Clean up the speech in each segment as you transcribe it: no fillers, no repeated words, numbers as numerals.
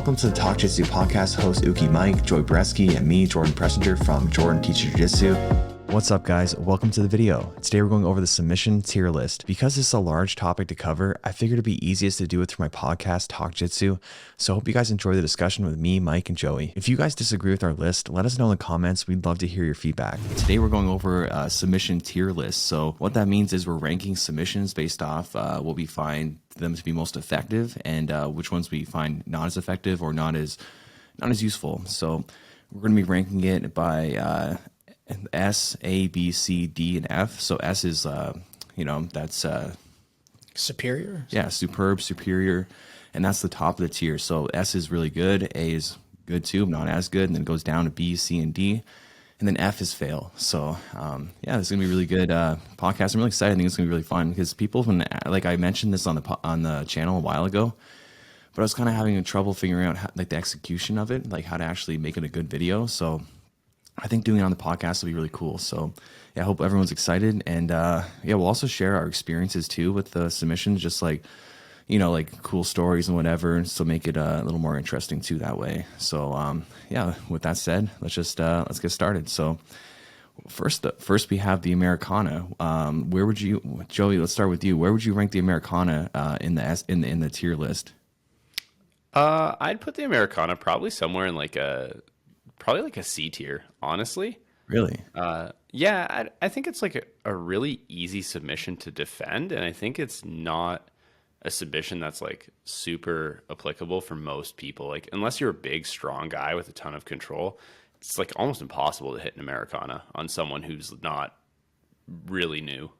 Welcome to the Talk Jiu-Jitsu podcast. Host Uki Mike, Joy Boretski, and me, Jordan Preisinger from Jordan Teaches Jiujitsu. What's up, guys? Welcome to the video. Today we're going over the submission tier list. Because this is a large topic to cover, I figured it'd be easiest to do it through my podcast, Talk Jiu-Jitsu. So I hope you guys enjoy the discussion with me, Mike, and Joey. If you guys disagree with our list, let us know in the comments. We'd love to hear your feedback. Today we're going over a submission tier list. So what that means is we're ranking submissions based off what we find them to be most effective and which ones we find not as effective or not as useful. So we're going to be ranking it by S, A, B, C, D, and F. So S is, that's superior. Yeah, superb, superior, and that's the top of the tier. So S is really good, A is good too, not as good, and then it goes down to B, C, and D, and then F is fail. So this is gonna be a really good podcast. I'm really excited. I think it's gonna be really fun because people, like I mentioned this on the channel a while ago, but I was kind of having trouble figuring out the execution of it, like how to actually make it a good video. So I think doing it on the podcast will be really cool. So yeah, I hope everyone's excited. And we'll also share our experiences too with the submissions, just like cool stories and whatever. So make it a little more interesting too that way. So with that said, let's get started. So first we have the Americana. Where would you, Joey, let's start with you. Where would you rank the Americana in the tier list? I'd put the Americana probably somewhere in like a C tier, honestly. Really? I think it's like a really easy submission to defend, and I think it's not a submission that's like super applicable for most people. Like unless you're a big, strong guy with a ton of control, it's like almost impossible to hit an Americana on someone who's not really new.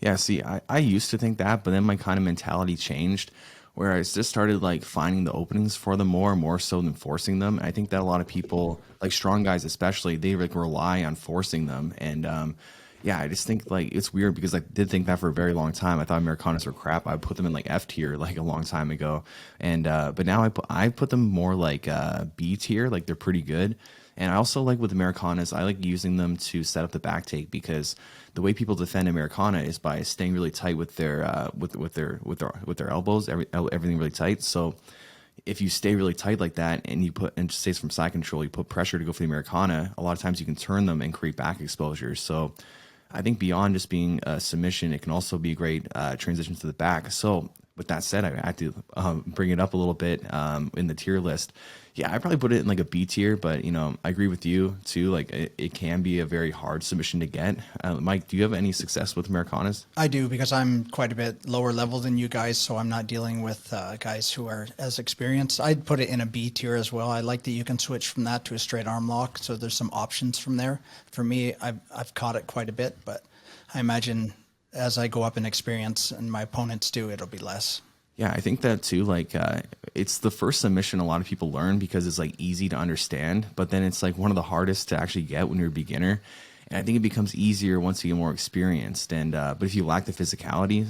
Yeah, see, I used to think that, but then my kind of mentality changed where I just started like finding the openings for them more so than forcing them. And I think that a lot of people, like strong guys especially, they like rely on forcing them. And I just think like it's weird because I did think that for a very long time. I thought Americanas were crap. I put them in like F tier like a long time ago. And but now I put them more like B tier, like they're pretty good. And I also like with Americanas, I like using them to set up the back take because the way people defend Americana is by staying really tight with their elbows, everything really tight. So if you stay really tight like that and just stays from side control, you put pressure to go for the Americana, a lot of times you can turn them and create back exposures. So I think beyond just being a submission, it can also be a great transition to the back. So with that said, I had to bring it up a little bit in the tier list. Yeah, I probably put it in like a B tier, but I agree with you too. Like it can be a very hard submission to get. Mike, do you have any success with Americanas? I do because I'm quite a bit lower level than you guys, so I'm not dealing with guys who are as experienced. I'd put it in a B tier as well. I like that you can switch from that to a straight arm lock, so there's some options from there. For me, I've caught it quite a bit, but I imagine as I go up in experience and my opponents do, it'll be less. Yeah, I think that too. Like, it's the first submission a lot of people learn because it's like easy to understand, but then it's like one of the hardest to actually get when you're a beginner. And I think it becomes easier once you get more experienced. And but if you lack the physicality,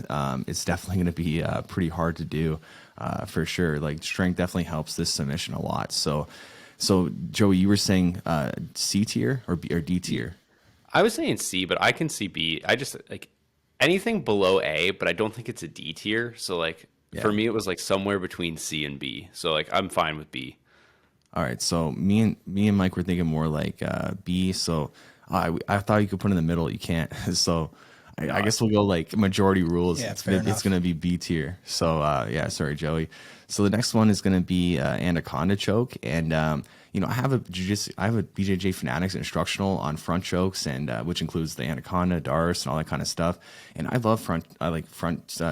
it's definitely going to be pretty hard to do for sure. Like strength definitely helps this submission a lot. So Joey, you were saying C tier or B or D tier? I was saying C, but I can see B. I just like anything below A, but I don't think it's a D tier. So like. Yeah. For me, it was like somewhere between C and B. So like I'm fine with B. All right. So me and Mike were thinking more like B. So I thought you could put in the middle. You can't. So I guess we'll go like majority rules. Yeah, it's going to be B tier. So sorry, Joey. So the next one is going to be Anaconda choke. And I have a BJJ Fanatics instructional on front chokes, and which includes the Anaconda, Dars, and all that kind of stuff. And I love front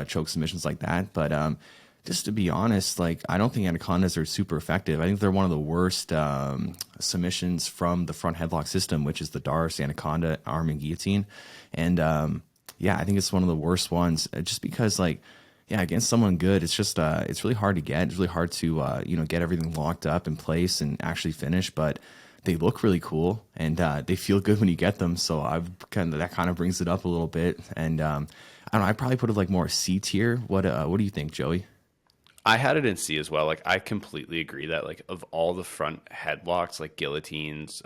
choke submissions like that. But just to be honest, like I don't think Anacondas are super effective. I think they're one of the worst submissions from the front headlock system, which is the Dars, Anaconda, arm, and guillotine. And I think it's one of the worst ones, just because like. Yeah, against someone good, it's just it's really hard to get. It's really hard to get everything locked up in place and actually finish. But they look really cool and they feel good when you get them. So that kind of brings it up a little bit. And I don't know, I probably put it like more C tier. What do you think, Joey? I had it in C as well. Like I completely agree that like of all the front headlocks, like guillotines,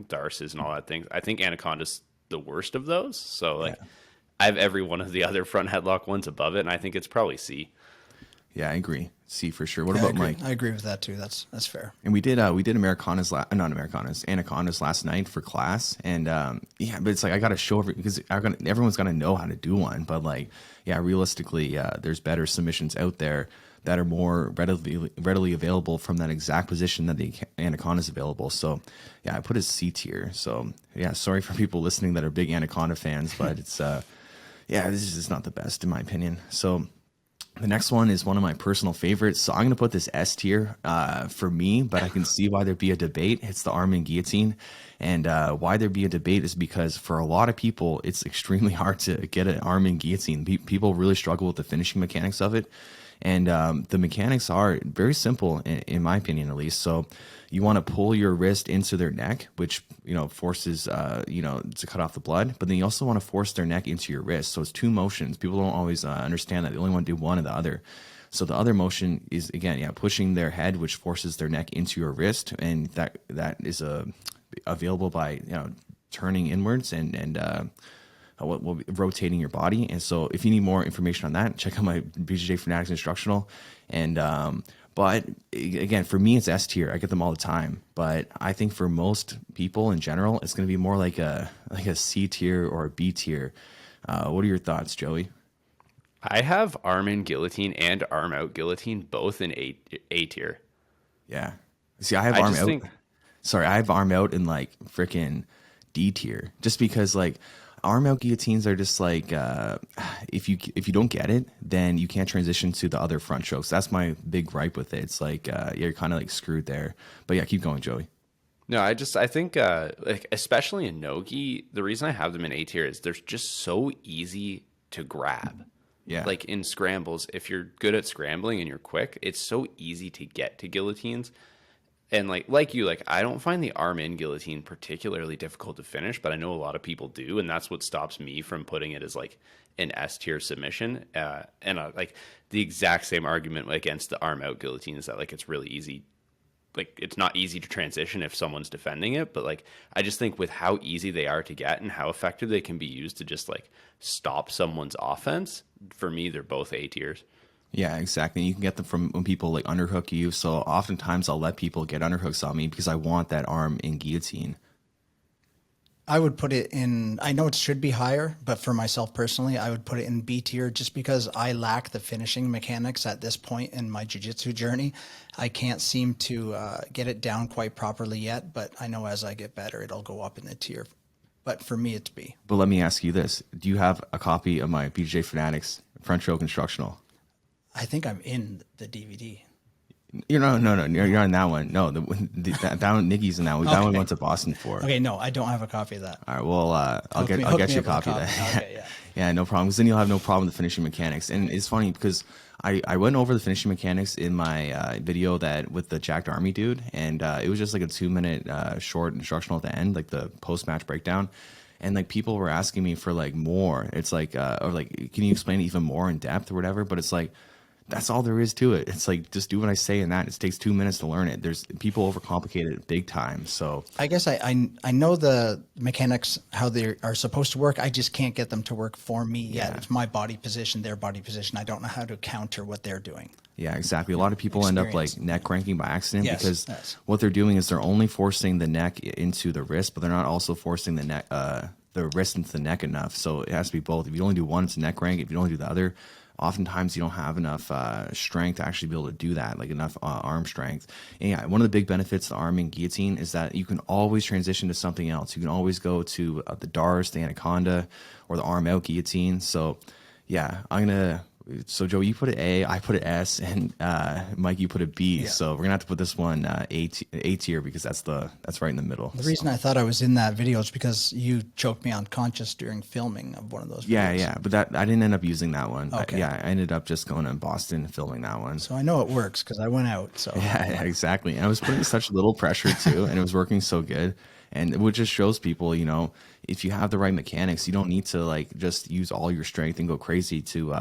darces, and all that things, I think Anaconda's the worst of those. So like. Yeah. I have every one of the other front headlock ones above it, and I think it's probably C. Yeah, I agree. C for sure. What Yeah, about Mike? I agree with that too. That's fair. And we did Americanas, not Americanas, Anacondas last night for class, and yeah, but it's like I got to show because everyone's got to know how to do one, but like yeah, realistically, there's better submissions out there that are more readily available from that exact position that the Anaconda is available. So yeah, I put a C tier. So yeah, sorry for people listening that are big Anaconda fans, but it's yeah, this is just not the best in my opinion. So. The next one is one of my personal favorites. So I'm going to put this S tier for me, but I can see why there'd be a debate. It's the arm and guillotine. And why there'd be a debate is because for a lot of people, it's extremely hard to get an arm and guillotine. People really struggle with the finishing mechanics of it. And the mechanics are very simple, in my opinion, at least. So you want to pull your wrist into their neck, which, forces, to cut off the blood. But then you also want to force their neck into your wrist. So it's two motions. People don't always understand that. They only want to do one or the other. So the other motion is, again, pushing their head, which forces their neck into your wrist. And that is available by, turning inwards and rotating your body. And so if you need more information on that, check out my BJJ Fanatics instructional. And but again, for me, it's S tier. I get them all the time. But I think for most people in general, it's going to be more like a C tier or a B tier. What are your thoughts, Joey? I have arm in guillotine and arm out guillotine both in A tier. Yeah. See, I have arm out. Sorry, I have arm out in like freaking D tier, just because like arm out guillotines are just like if you don't get it, then you can't transition to the other front strokes. That's my big gripe with it. It's like you're kind of like screwed there. But yeah, keep going, Joey. No, I think like especially in Nogi, the reason I have them in A tier is they're just so easy to grab. Yeah. Like in scrambles, if you're good at scrambling and you're quick, it's so easy to get to guillotines. And like you, I don't find the arm in guillotine particularly difficult to finish, but I know a lot of people do, and that's what stops me from putting it as like an S tier submission. Like the exact same argument against the arm out guillotine is that like it's really easy. Like it's not easy to transition if someone's defending it, but like I just think with how easy they are to get and how effective they can be used to just like stop someone's offense, for me they're both A tiers. Yeah, exactly. You can get them from when people like underhook you. So oftentimes I'll let people get underhooks on me because I want that arm in guillotine. I would put it in, I know it should be higher, but for myself personally, I would put it in B tier just because I lack the finishing mechanics at this point in my jiu-jitsu journey. I can't seem to get it down quite properly yet, but I know as I get better, it'll go up in the tier. But for me, it's B. But let me ask you this. Do you have a copy of my BJJ Fanatics front stroke instructional? I think I'm in the DVD. You're no. You're on that one. No, that one. Nikki's in that one. That one went to Boston for. Okay, no, I don't have a copy of that. All right. Well, I'll get you a copy of that. Okay, yeah. Yeah, no problem. Because then you'll have no problem with the finishing mechanics. And it's funny because I went over the finishing mechanics in my video that with the Jacked Army dude, and it was just like a 2-minute short instructional at the end, like the post match breakdown. And like people were asking me for like more. It's like, or like, can you explain it even more in depth or whatever? But it's like, that's all there is to it. It's like, just do what I say in that. It takes 2 minutes to learn it. There's people overcomplicate it big time. So I guess I know the mechanics, how they are supposed to work. I just can't get them to work for me yet. It's my body position, their body position. I don't know how to counter what they're doing. Yeah, exactly. A lot of people end up like neck cranking by accident because what they're doing is they're only forcing the neck into the wrist, but they're not also forcing the neck, the wrist into the neck enough. So it has to be both. If you only do one, it's a neck crank. If you only do the other, oftentimes you don't have enough strength to actually be able to do that, like enough arm strength. And yeah, one of the big benefits of the arm and guillotine is that you can always transition to something else. You can always go to the DARS, the Anaconda, or the arm out guillotine. So yeah, so Joe, you put it A, I put it S, and Mike, you put it B. Yeah. So we're gonna have to put this one A tier because that's right in the middle. The reason I thought I was in that video is because you choked me unconscious during filming of one of those videos. Yeah, but I didn't end up using that one. Okay. I ended up just going to Boston and filming that one. So I know it works because I went out. So yeah, exactly. And I was putting such little pressure too, and it was working so good. And it just shows people, if you have the right mechanics, you don't need to like just use all your strength and go crazy to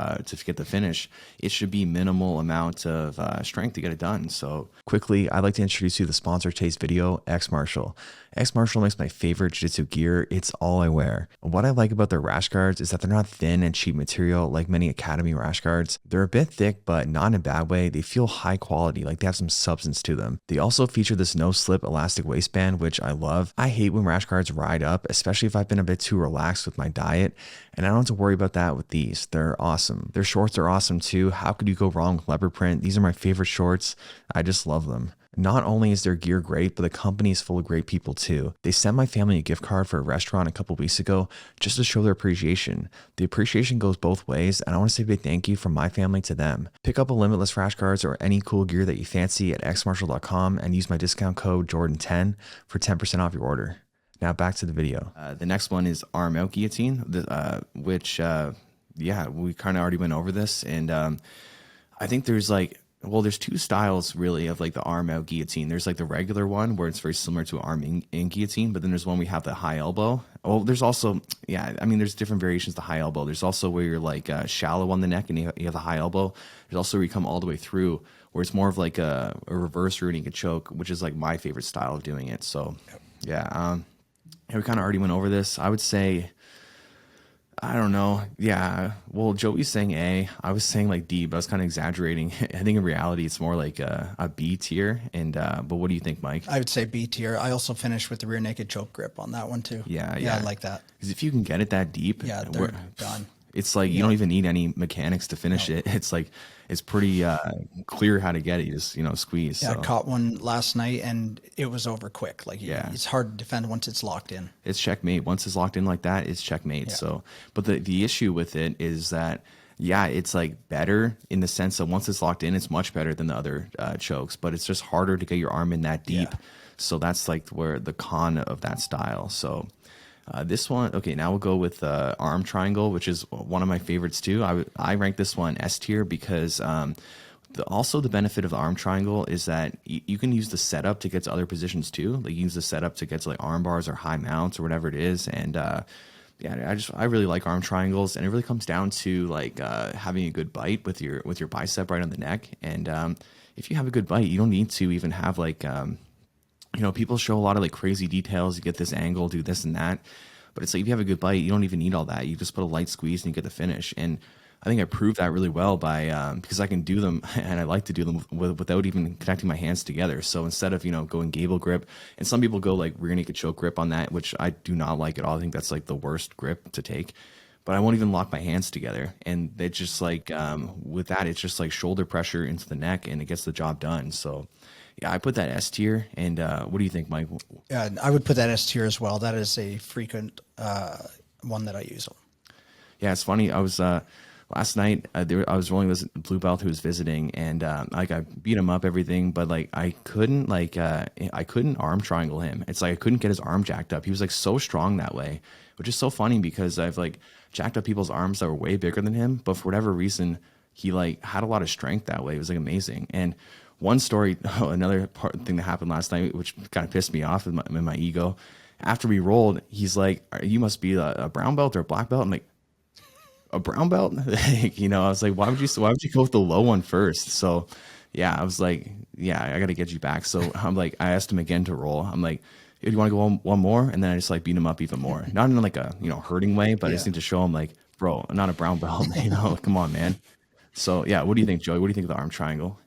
get the finish. It should be minimal amount of strength to get it done. So quickly, I'd like to introduce you to the sponsor of today's video, X Martial. X Martial makes my favorite jiu-jitsu gear. It's all I wear. What I like about their rash guards is that they're not thin and cheap material like many Academy rash guards. They're a bit thick, but not in a bad way. They feel high quality, like they have some substance to them. They also feature this no-slip elastic waistband, which I love. I hate when rash guards ride up, especially if I've been a bit too relaxed with my diet, and I don't have to worry about that with these. They're awesome. Their shorts are awesome too. How could you go wrong with leopard print? These are my favorite shorts. I just love them. Not only is their gear great, but the company is full of great people too. They sent my family a gift card for a restaurant a couple weeks ago just to show their appreciation. The appreciation goes both ways, and I want to say a big thank you from my family to them. Pick up a limitless rash guards or any cool gear that you fancy at xmartial.com and use my discount code Jordan10 for 10% off your order. Now back to the video. The next one is arm out guillotine, which, yeah, we kind of already went over this. And I think there's like, well, there's two styles really of like the arm out guillotine. There's like the regular one where it's very similar to arm in guillotine, but then there's one we have the high elbow. Oh, there's also, yeah, I mean, there's different variations to high elbow. There's also where you're like shallow on the neck and you have the high elbow. There's also where you come all the way through where it's more of like a reverse rooting a choke, which is like my favorite style of doing it. So yeah, we kind of already went over this. I would say, I don't know. Yeah. Well, Joey's saying A. I was saying like D, but I was kind of exaggerating. I think in reality, it's more like a B tier. And but what do you think, Mike? I would say B tier. I also finished with the rear naked choke grip on that one too. Yeah. I like that. Because if you can get it that deep, Yeah, they're done. It's like you don't even need any mechanics to finish it. It's like it's pretty clear how to get it. You just squeeze. Yeah, so. I caught one last night and it was over quick. Like it's hard to defend once it's locked in. It's checkmate. Once it's locked in like that, it's checkmate. Yeah. So, but the issue with it is that it's like better in the sense that once it's locked in, it's much better than the other chokes. But it's just harder to get your arm in that deep. Yeah. So that's like where the con of that style. So. This one, okay, now we'll go with arm triangle, which is one of my favorites too. I rank this one S tier because also the benefit of the arm triangle is that you can use the setup to get to other positions too. Like you use the setup to get to like arm bars or high mounts or whatever it is. And I really like arm triangles, and it really comes down to like having a good bite with your bicep right on the neck. And if you have a good bite, you don't need to even have like people show a lot of like crazy details. You get this angle, do this and that. But it's like if you have a good bite, you don't even need all that. You just put a light squeeze and you get the finish. And I think I proved that really well by because I can do them and I like to do them without even connecting my hands together. So instead of going gable grip, and some people go like rear naked choke grip on that, which I do not like at all. I think that's like the worst grip to take. But I won't even lock my hands together. And it's just like with that, it's just like shoulder pressure into the neck and it gets the job done. So yeah, I put that S tier. And what do you think, Mike? Yeah, I would put that S tier as well. That is a frequent one that I use. Yeah, it's funny. I was last night. I was rolling this blue belt who was visiting, and like I beat him up, everything, but like I couldn't arm triangle him. It's like I couldn't get his arm jacked up. He was like so strong that way, which is so funny because I've like jacked up people's arms that were way bigger than him, but for whatever reason, he like had a lot of strength that way. It was like amazing. And one story, another thing that happened last night, which kind of pissed me off in my ego. After we rolled, he's like, "You must be a brown belt or a black belt." I'm like, "A brown belt?" I was like, "Why would you go with the low one first?" So, yeah, I was like, "Yeah, I got to get you back." So I'm like, I asked him again to roll. I'm like, "Do you want to go one more?" And then I just like beat him up even more, not in like a hurting way, but I just need to show him like, "Bro, I'm not a brown belt." Come on, man. So yeah, what do you think, Joey? What do you think of the arm triangle?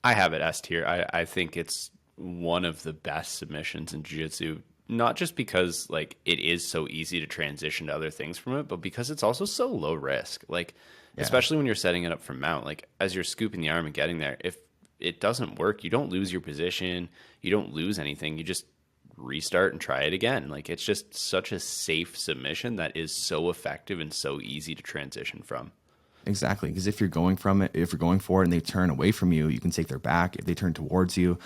I have it S tier. I think it's one of the best submissions in jiu-jitsu, not just because like it is so easy to transition to other things from it, but because it's also so low risk. Like, especially when you're setting it up for mount, like as you're scooping the arm and getting there, if it doesn't work, you don't lose your position, you don't lose anything, you just restart and try it again. Like it's just such a safe submission that is so effective and so easy to transition from. Exactly, because if you're going for it and they turn away from you, you can take their back. If they turn towards you,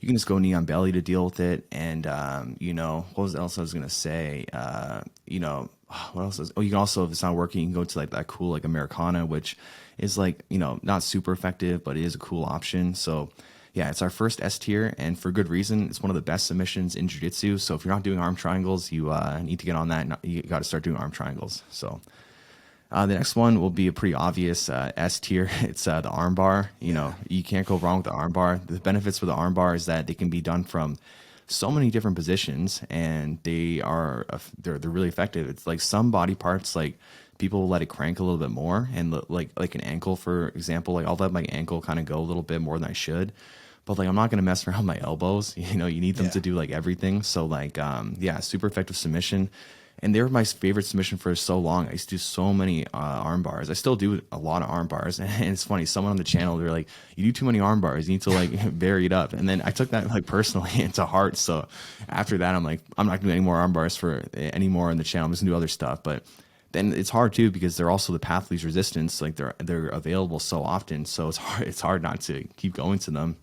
you can just go knee on belly to deal with it. And what else I was gonna say? What else is? Oh, you can also, if it's not working, you can go to like that cool like Americana, which is like not super effective, but it is a cool option. So Yeah, it's our first S tier, and for good reason. It's one of the best submissions in jiu-jitsu. So if you're not doing arm triangles, you need to get on that. You got to start doing arm triangles. So the next one will be a pretty obvious S tier. It's the armbar. You know, you can't go wrong with the armbar. The benefits with the armbar is that they can be done from so many different positions, and they're really effective. It's like some body parts, like people will let it crank a little bit more, and like an ankle, for example, like I'll let my ankle kind of go a little bit more than I should. But like I'm not gonna mess around with my elbows. You know, you need them to do like everything. So like yeah, super effective submission. And they were my favorite submission for so long. I used to do so many arm bars. I still do a lot of arm bars. And it's funny, someone on the channel, they're like, you do too many arm bars. You need to like vary it up. And then I took that like personally into heart. So after that, I'm like, I'm not gonna do any more arm bars for anymore on the channel. I'm just gonna do other stuff. But then it's hard too, because they're also the path of least resistance. Like they're available so often. So it's hard not to keep going to them.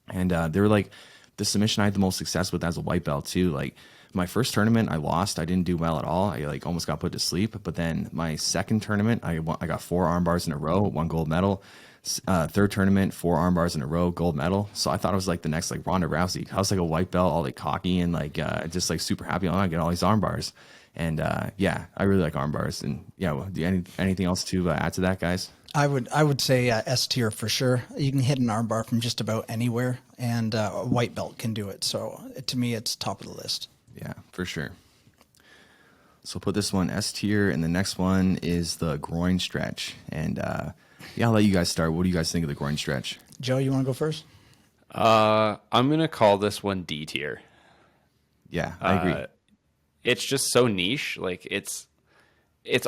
And they were like the submission I had the most success with as a white belt too. Like my first tournament, I lost. I didn't do well at all. I like almost got put to sleep. But then my second tournament, I got 4 arm bars in a row, 1 gold medal. Third tournament, 4 arm bars in a row, gold medal. So I thought it was like the next like Ronda Rousey. I was like a white belt, all like cocky and like just like super happy. I get all these arm bars. And yeah, I really like arm bars. And yeah, well, anything else to add to that, guys? I would say S tier for sure. You can hit an armbar from just about anywhere, and a white belt can do it. So to me, it's top of the list. Yeah, for sure. So put this one S tier, and the next one is the groin stretch. And yeah, I'll let you guys start. What do you guys think of the groin stretch? Joe, you want to go first? I'm gonna call this one D tier. Yeah, I agree. It's just so niche. Like it's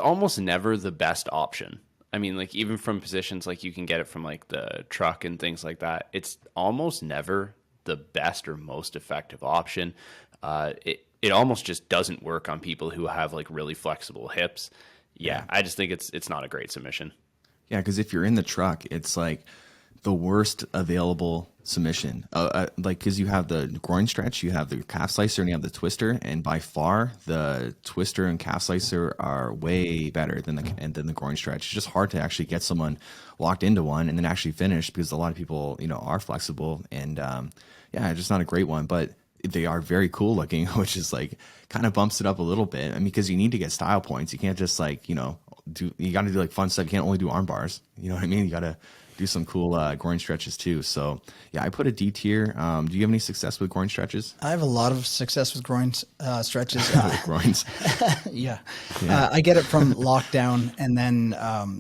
almost never the best option. I mean, like even from positions like you can get it from like the truck and things like that. It's almost never the best or most effective option. It almost just doesn't work on people who have like really flexible hips. Yeah, I just think it's not a great submission. Yeah, because if you're in the truck, it's like the worst available submission. Like because you have the groin stretch, you have the calf slicer, and you have the twister, and by far the twister and calf slicer are way better than the groin stretch. It's just hard to actually get someone locked into one and then actually finish, because a lot of people are flexible, and yeah, it's just not a great one. But they are very cool looking, which is like kind of bumps it up a little bit. I mean, because you need to get style points. You can't just like you got to do like fun stuff. You can't only do arm bars. You know what I mean? You got to do some cool groin stretches too. So yeah, I put a D tier. Do you have any success with groin stretches? I have a lot of success with groin stretches. Groins. Yeah. I get it from lockdown, and then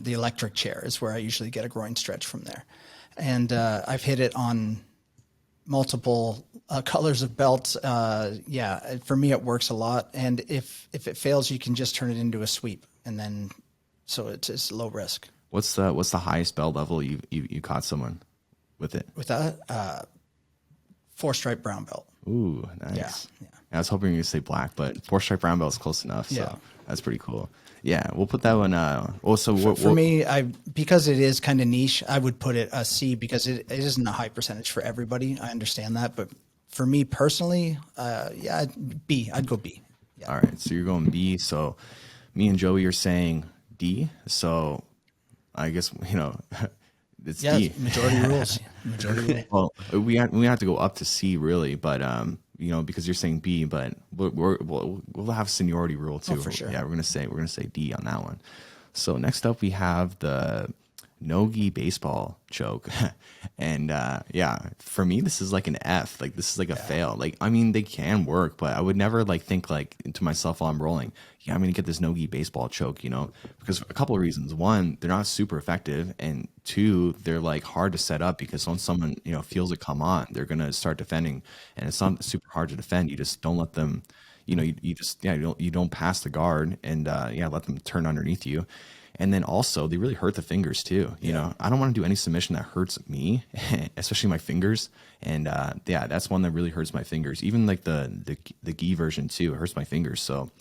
the electric chair is where I usually get a groin stretch from there. And I've hit it on multiple colors of belts. Yeah, for me it works a lot. And if it fails, you can just turn it into a sweep, and then so it's low risk. What's the highest belt level you caught someone with it? With that, 4-stripe brown belt. Ooh, nice. Yeah. I was hoping you to say black, but 4-stripe brown belt is close enough. So Yeah. that's pretty cool. Yeah, we'll put that one. Also, For me, because it is kind of niche, I would put it a C, because it isn't a high percentage for everybody. I understand that, but for me personally, yeah, B. I'd go B. Yeah. All right, so you're going B. So me and Joey are saying D. So I guess it's D. Majority rules. Majority rules. Well, we have to go up to C really, but because you're saying B, but we'll have seniority rule too. Oh, for sure. Yeah, we're gonna say D on that one. So next up we have the Nogi baseball choke, and yeah, for me this is like an F. Like this is like a fail. Like I mean they can work, but I would never like think like to myself while I'm rolling, yeah, I'm gonna get this Nogi baseball choke, because a couple of reasons. One, they're not super effective, and two, they're like hard to set up, because once someone feels it come on, they're gonna start defending, and it's not super hard to defend. You just don't let them, you don't pass the guard, and let them turn underneath you. And then also they really hurt the fingers too. I don't want to do any submission that hurts me, especially my fingers. And yeah, that's one that really hurts my fingers. Even like the gi version too, it hurts my fingers. So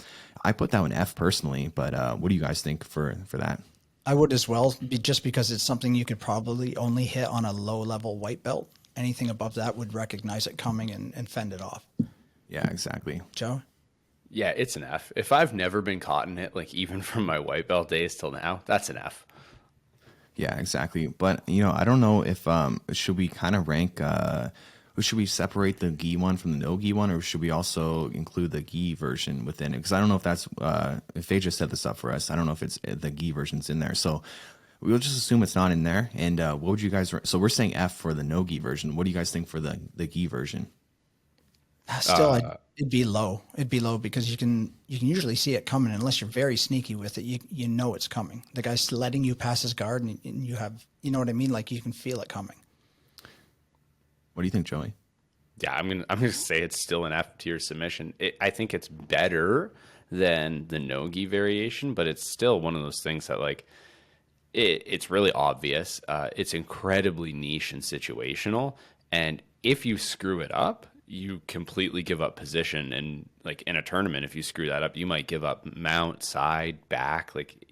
I put that one F personally. But what do you guys think for that? I would as well, just because it's something you could probably only hit on a low level white belt. Anything above that would recognize it coming and fend it off. Yeah, exactly. Joe? Yeah, it's an F. If I've never been caught in it, like even from my white belt days till now, that's an F. Yeah, exactly. But I don't know if should we kind of rank should we separate the gi one from the no gi one, or should we also include the gi version within it? Because I don't know if that's if they just set this up for us. I don't know if it's the gi version's in there. So we'll just assume it's not in there. And what would you guys? So we're saying F for the no gi version. What do you guys think for the gi version? Still, it'd be low. It'd be low because you can usually see it coming unless you're very sneaky with it. You know it's coming. The guy's letting you pass his guard, and you have, you know what I mean? Like you can feel it coming. What do you think, Joey? Yeah, I'm gonna say it's still an F tier submission. I think it's better than the Nogi variation, but it's still one of those things that like it's really obvious. It's incredibly niche and situational, and if you screw it up, you completely give up position. And like in a tournament, if you screw that up, you might give up mount, side, back. Like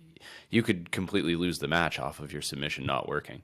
you could completely lose the match off of your submission not working.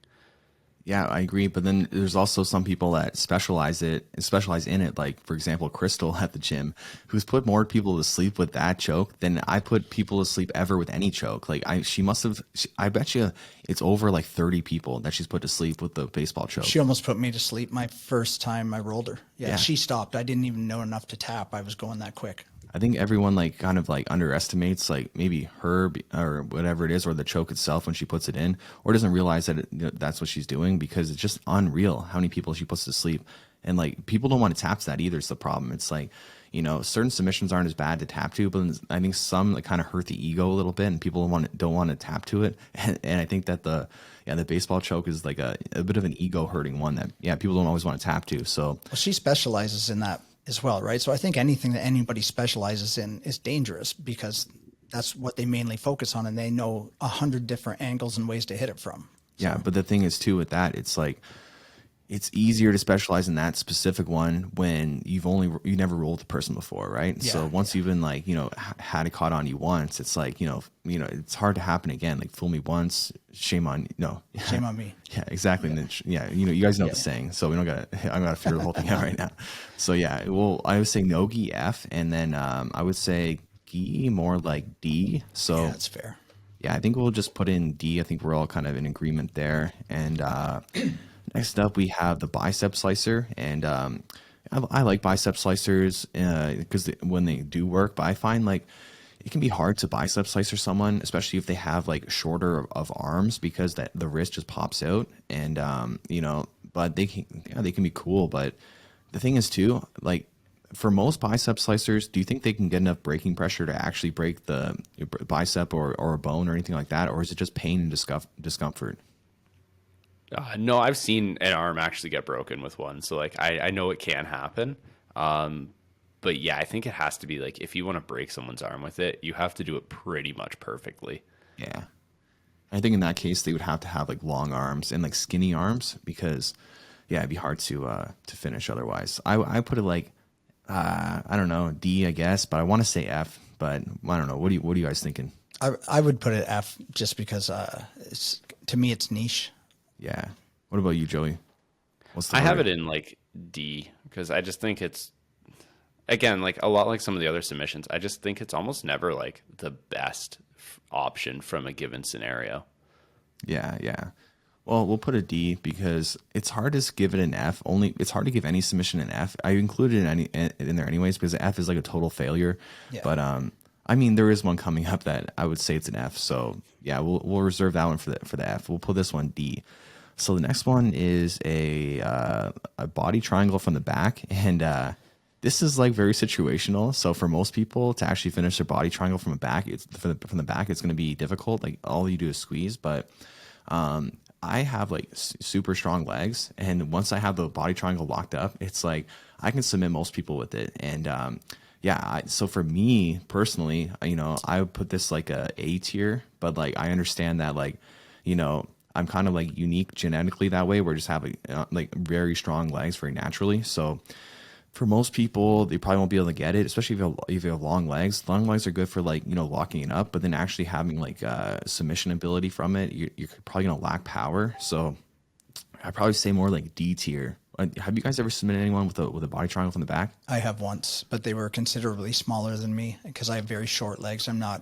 Yeah, I agree. But then there's also some people that specialize in it. Like, for example, Crystal at the gym, who's put more people to sleep with that choke than I put people to sleep ever with any choke. Like, she must have, I bet you it's over like 30 people that she's put to sleep with the baseball choke. She almost put me to sleep my first time I rolled her. Yeah, she stopped. I didn't even know enough to tap. I was going that quick. I think everyone like kind of like underestimates like maybe her or whatever it is, or the choke itself when she puts it in, or doesn't realize that that's what she's doing, because it's just unreal how many people she puts to sleep. And like people don't want to tap to that either. It's the problem. It's like, certain submissions aren't as bad to tap to, but I think some like kind of hurt the ego a little bit, and people don't want to tap to it. And I think that the baseball choke is like a bit of an ego hurting one that people don't always want to tap to. So well, she specializes in that as well, right? So I think anything that anybody specializes in is dangerous because that's what they mainly focus on, and they know 100 different angles and ways to hit it from. So. Yeah, but the thing is too with that, it's like it's easier to specialize in that specific one when you never rolled the person before, right? Yeah, so once you've been like had it caught on you once, it's like it's hard to happen again. Like fool me once, shame on shame on me. Yeah, exactly. Yeah. And then, you guys know the saying, so we don't gotta. I'm gonna figure the whole thing out right now. So yeah, well, I would say Nogi F, and then I would say Gi more like D. So yeah, that's fair. Yeah, I think we'll just put in D. I think we're all kind of in agreement there. And next up, we have the bicep slicer, and I like bicep slicers because when they do work, but I find like it can be hard to bicep slicer someone, especially if they have like shorter of arms, because the wrist just pops out, and but they can be cool. But the thing is too, like for most bicep slicers, do you think they can get enough braking pressure to actually break the bicep or a bone or anything like that, or is it just pain and discomfort? No, I've seen an arm actually get broken with one, so like I know it can happen. But yeah, I think it has to be like if you want to break someone's arm with it, you have to do it pretty much perfectly. Yeah, I think in that case they would have to have like long arms and like skinny arms, because it'd be hard to finish otherwise. I put it like I don't know, D I guess, but I want to say F, but I don't know. What are you guys thinking? I would put it F just because to me it's niche. Yeah. What about you, Joey? I have it in like D because I just think it's, again, like a lot like some of the other submissions. I just think it's almost never like the best option from a given scenario. Yeah. Well, we'll put a D because it's hard to give it an F. It's hard to give any submission an F. I included it in there anyways because F is like a total failure. Yeah. But I mean, there is one coming up that I would say it's an F. So yeah, we'll reserve that one for the F. We'll put this one D. So the next one is a body triangle from the back, and this is like very situational. So for most people to actually finish their body triangle from the back, from the back, it's going to be difficult. Like all you do is squeeze, but I have like super strong legs, and once I have the body triangle locked up, it's like I can submit most people with it. And so for me personally, I would put this like a tier, but like I understand that like I'm kind of like unique genetically that way, where I just have like very strong legs very naturally. So for most people, they probably won't be able to get it, especially if you have long legs. Long legs are good for like, locking it up, but then actually having like submission ability from it, you're probably going to lack power. So I'd probably say more like D tier Have you guys ever submitted anyone with a body triangle from the back? I have once, but they were considerably smaller than me because I have very short legs. I'm not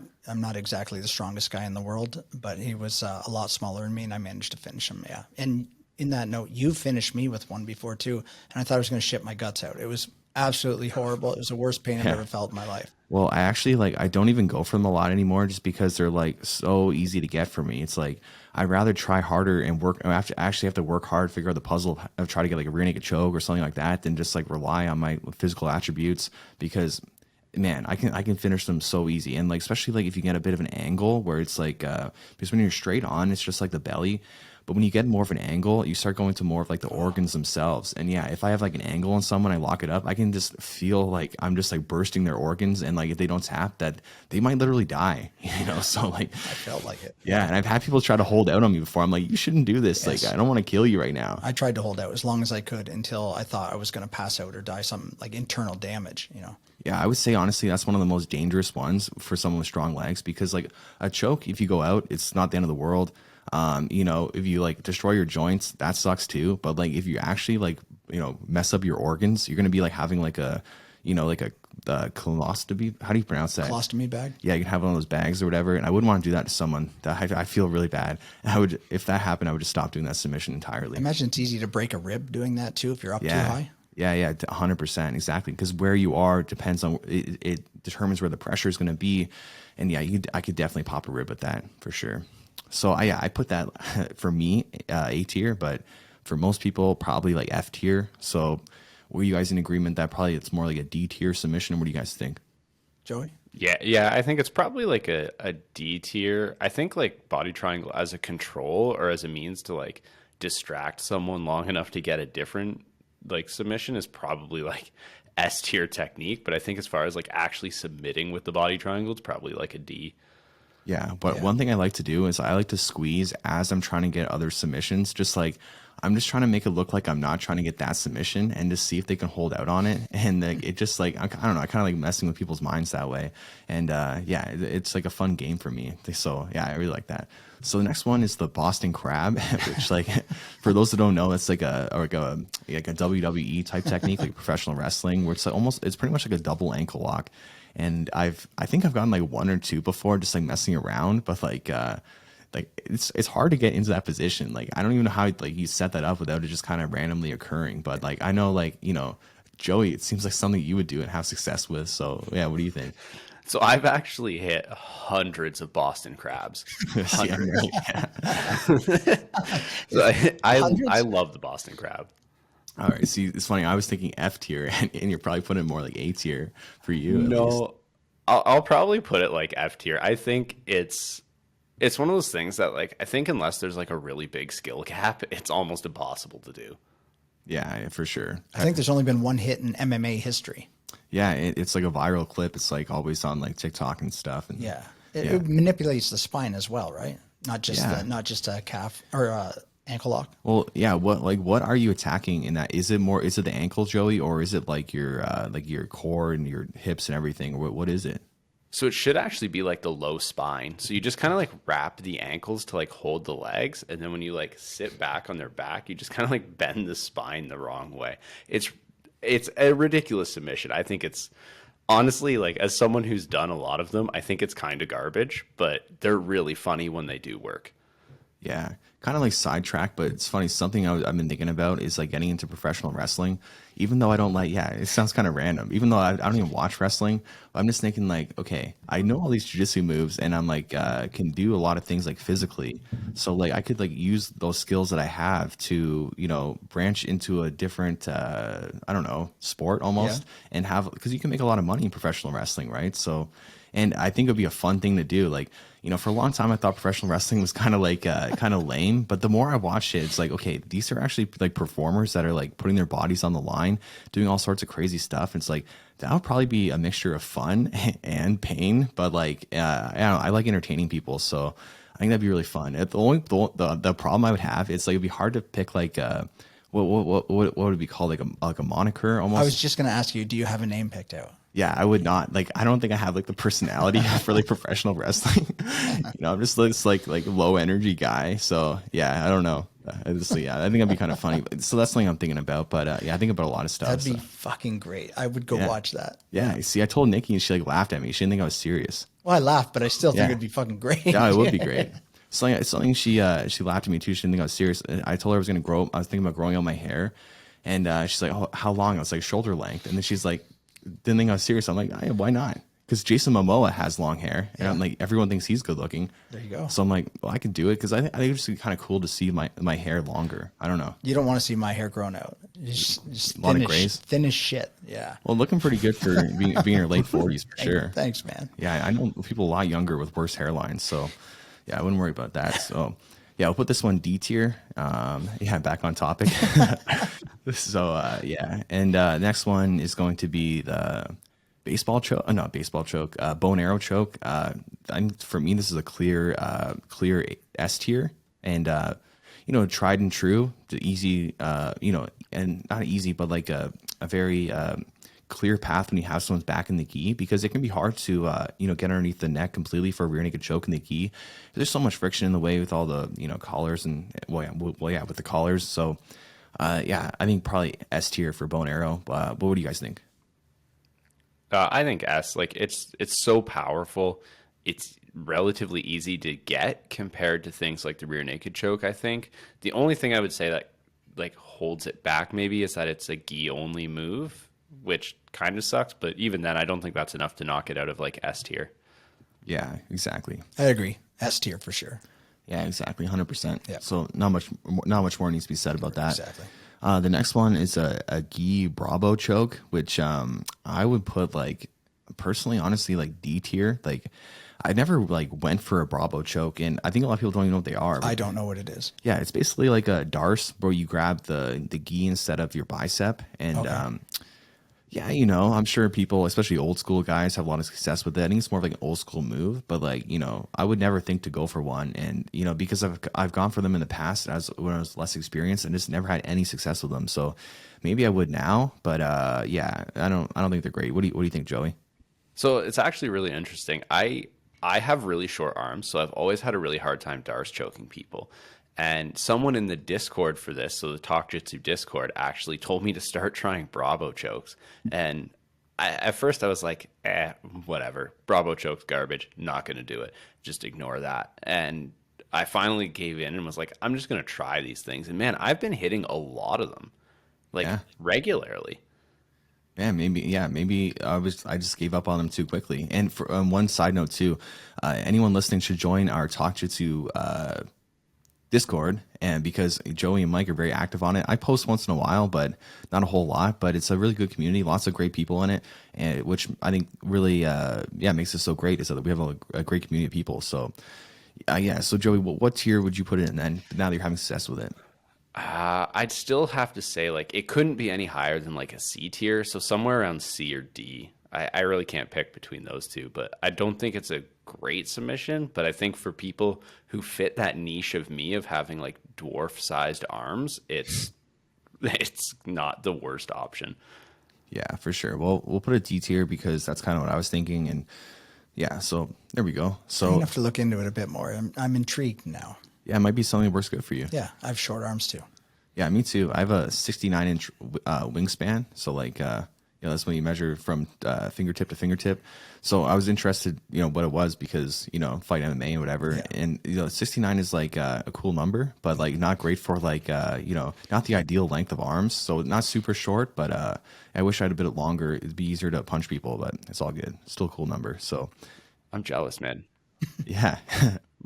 exactly the strongest guy in the world, but he was a lot smaller than me, and I managed to finish him. Yeah. And in that note, you finished me with one before too, and I thought I was going to shit my guts out. It was absolutely horrible. It was the worst pain I've ever felt in my life. Well, I actually I don't even go for them a lot anymore just because they're like so easy to get for me. It's like I'd rather try harder and work. I have to work hard, figure out the puzzle of try to get like a rear naked choke or something like that than just like rely on my physical attributes because man, I can finish them so easy. And like especially like if you get a bit of an angle where it's like because when you're straight on, it's just like the belly. But when you get more of an angle, you start going to more of like the organs themselves. And yeah, if I have like an angle on someone, I lock it up, I can just feel like I'm just like bursting their organs. And like if they don't tap, that they might literally die, you know? So like I felt like it. Yeah, and I've had people try to hold out on me before. I'm like, you shouldn't do this. Yes. Like I don't want to kill you right now. I tried to hold out as long as I could until I thought I was going to pass out or die, some like internal damage, you know? Yeah, I would say honestly that's one of the most dangerous ones for someone with strong legs because like a choke, if you go out, it's not the end of the world. You know, if you like destroy your joints, that sucks too. But like if you actually like, you know, mess up your organs, you're gonna be like having like a, you know, like a colostomy. How do you pronounce that? Colostomy bag. Yeah, you can have one of those bags or whatever. And I wouldn't want to do that to someone. That I feel really bad. And I would, if that happened, I would just stop doing that submission entirely. Imagine it's easy to break a rib doing that too if you're up too high. Yeah, 100%, exactly. Because where you are depends on it determines where the pressure is going to be, and yeah, I could definitely pop a rib with that for sure. So I put that for me A tier, but for most people probably like F tier. So were you guys in agreement that probably it's more like a D tier submission? What do you guys think, Joey? Yeah, I think it's probably like a D tier. I think like body triangle as a control or as a means to like distract someone long enough to get a different like submission is probably like S tier technique. But I think as far as like actually submitting with the body triangle, it's probably like a D. Yeah, but one thing I like to do is I like to squeeze as I'm trying to get other submissions. Just like I'm just trying to make it look like I'm not trying to get that submission and just see if they can hold out on it. And like, it just like I don't know, I kind of like messing with people's minds that way. And yeah, it's like a fun game for me. So yeah, I really like that. So the next one is the Boston Crab, which like for those that don't know, it's like a WWE type technique, like professional wrestling, where it's like it's pretty much like a double ankle lock. And I think I've gotten like one or two before just like messing around, but like it's hard to get into that position. Like I don't even know how like you set that up without it just kind of randomly occurring. But like I know like, you know, Joey, it seems like something you would do and have success with. So yeah, what do you think? So I've actually hit hundreds of Boston crabs. Hundreds. So I love the Boston crab. All right. See, it's funny. I was thinking F tier, and you're probably putting it more like A tier for you. No, I'll probably put it like F tier. I think it's one of those things that like I think unless there's like a really big skill gap, it's almost impossible to do. Yeah, for sure. I think there's only been one hit in MMA history. Yeah, it's like a viral clip. It's like always on like TikTok and stuff. And yeah, it manipulates the spine as well, right? Not just a calf or ankle lock. Well, yeah. What are you attacking in that? Is it the ankle, Joey, or is it like your core and your hips and everything? What is it? So it should actually be like the low spine. So you just kind of like wrap the ankles to like hold the legs, and then when you like sit back on their back, you just kind of like bend the spine the wrong way. It's a ridiculous submission. I think it's honestly, like, as someone who's done a lot of them, I think it's kind of garbage, but they're really funny when they do work. Yeah, kind of like sidetrack, but it's funny. Something I've been thinking about is like getting into professional wrestling. Even though I don't like, yeah, it sounds kind of random. Even though I don't even watch wrestling, I'm just thinking like, okay, I know all these jiu-jitsu moves, and I'm like, can do a lot of things like physically. So like I could like use those skills that I have to, you know, branch into a different, I don't know, sport almost, and have, because you can make a lot of money in professional wrestling, right? So, and I think it would be a fun thing to do. Like, you know, for a long time, I thought professional wrestling was kind of like kind of lame. But the more I watched it, it's like, okay, these are actually like performers that are like putting their bodies on the line, doing all sorts of crazy stuff. It's like that would probably be a mixture of fun and pain. But like, I don't know, I like entertaining people, so I think that'd be really fun. The problem I would have is like it'd be hard to pick like what would it be called, like a moniker almost. I was just gonna ask you, do you have a name picked out? Yeah, I would not. Like, I don't think I have like the personality for like professional wrestling. You know, I'm just this like low energy guy. So yeah, I don't know. Honestly, yeah, I think that'd be kind of funny. So that's something I'm thinking about. But yeah, I think about a lot of stuff. That'd be So. fucking great. I would go watch that. Yeah, see, I told Nikki and she like laughed at me. She didn't think I was serious. Well, I laughed, but I still think Yeah. it'd be fucking great. Yeah, it would be great. Something she laughed at me too. She didn't think I was serious. I told her I was gonna grow. I was thinking about growing out my hair, and she's like, "Oh, how long?" I was like, "Shoulder length." And then she's like, "Didn't think I was serious." I'm like, "Why not?" Because Jason Momoa has long hair, and I'm like, everyone thinks he's good looking. There you go. So I'm like, well, I can do it because I think it's just kind of cool to see my hair longer. I don't know. You don't want to see my hair grown out. Just A lot of grays. thin as shit. Yeah. Well, looking pretty good for being in your late 40s for sure. Thanks, man. Yeah, I know people a lot younger with worse hairlines, so yeah, I wouldn't worry about that. So yeah, I'll put this one D tier. Yeah, back on topic. So yeah, and next one is going to be the baseball choke. Not baseball choke. Bow and arrow choke. For me, this is a clear S tier, and tried and true, the easy, and not easy, but like a very clear path when you have someone's back in the gi, because it can be hard to get underneath the neck completely for a rear naked choke in the gi. There's so much friction in the way with all the collars and with the collars. So yeah, I think probably S tier for bow and arrow. But what do you guys think? I think S. Like it's so powerful. It's relatively easy to get compared to things like the rear naked choke. I think the only thing I would say that like holds it back maybe is that it's a gi only move, which kind of sucks. But even then, I don't think that's enough to knock it out of like S tier. Yeah, exactly. I agree. S tier for sure. Yeah, exactly, 100%. Yeah. So not much more needs to be said about that. Exactly. The next one is a gi brabo choke, which I would put like personally, honestly, like D tier. Like I never like went for a brabo choke, and I think a lot of people don't even know what they are. I don't know what it is. Yeah, it's basically like a darce where you grab the gi instead of your bicep, and Okay. yeah, I'm sure people, especially old school guys, have a lot of success with it. I think it's more of like an old school move, but like, I would never think to go for one. And, because I've gone for them in the past when I was less experienced and just never had any success with them. So maybe I would now, but yeah, I don't think they're great. What do you think, Joey? So it's actually really interesting. I have really short arms, so I've always had a really hard time darce choking people. And someone in the Discord for this, so the Talk Jitsu Discord, actually told me to start trying brabo chokes. And at first I was like, whatever. Brabo chokes garbage. Not going to do it. Just ignore that. And I finally gave in and was like, I'm just going to try these things. And man, I've been hitting a lot of them, like regularly. Yeah, maybe I just gave up on them too quickly. And for one side note too, anyone listening should join our Talk Jitsu Discord, and because Joey and Mike are very active on it. I post once in a while, but not a whole lot. But it's a really good community, lots of great people in it, and which I think really makes it so great is that we have a great community of people. So yeah, so Joey, what tier would you put it in then? Now that you're having success with it. I'd still have to say like it couldn't be any higher than like a C tier, so somewhere around C or D. I really can't pick between those two, but I don't think it's a great submission. But I think for people who fit that niche of me of having like dwarf sized arms, it's not the worst option. Yeah, for sure. Well, we'll put a D tier because that's kind of what I was thinking, and yeah, so there we go. I'm So gonna have to look into it a bit more. I'm intrigued now. yeah, it might be something that works good for you. Yeah, I have short arms too. Yeah, me too. I have a 69-inch wingspan, so like that's when you measure from fingertip to fingertip. So I was interested, what it was because fight MMA and whatever, Yeah. and 69 is like a cool number, but like not great for like not the ideal length of arms. So not super short, but I wish I had a bit longer. It'd be easier to punch people, but it's all good. Still a cool number. So I'm jealous, man. yeah.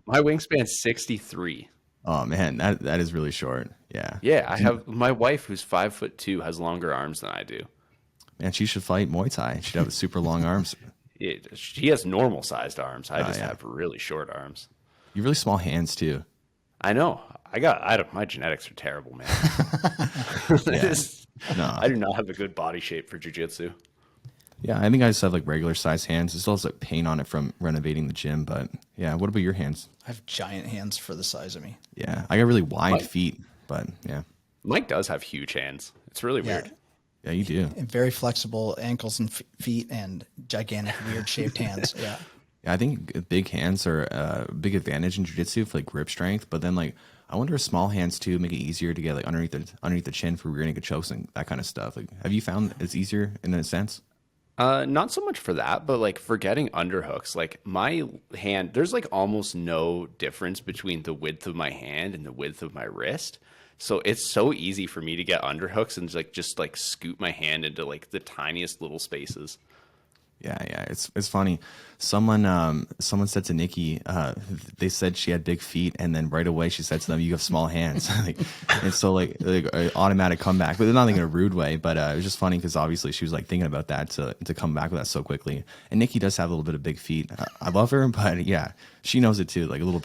My wingspan's 63. Oh man, that is really short. Yeah. Yeah, I have my wife who's 5'2" has longer arms than I do. Man, she should fight Muay Thai. She'd have super long arms. She has normal sized arms. I just yeah. have really short arms. You have really small hands too. I know. My genetics are terrible, man. No. I do not have a good body shape for jiu-jitsu. Yeah, I think I just have like regular sized hands. It still has like paint on it from renovating the gym, but yeah. What about your hands? I have giant hands for the size of me. Yeah, I got really wide Mike- feet, but yeah. Mike does have huge hands. It's really Yeah. weird. Yeah, you do. And very flexible ankles and feet and gigantic weird shaped hands. Yeah. Yeah, I think big hands are a big advantage in jiu-jitsu for like grip strength, but then like I wonder if small hands too make it easier to get like underneath the chin for rear naked chokes and that kind of stuff. Like, have you found it's easier in a sense? Not so much for that, but like for getting underhooks, like my hand, there's like almost no difference between the width of my hand and the width of my wrist. So it's so easy for me to get underhooks and just like scoot my hand into like the tiniest little spaces. Yeah, yeah, it's funny. Someone said to Nikki, they said she had big feet, and then right away she said to them, "You have small hands." Like, and so like an automatic comeback, but not like in a rude way. But it was just funny because obviously she was like thinking about that to come back with that so quickly. And Nikki does have a little bit of big feet. I love her, but yeah, she knows it too. Like a little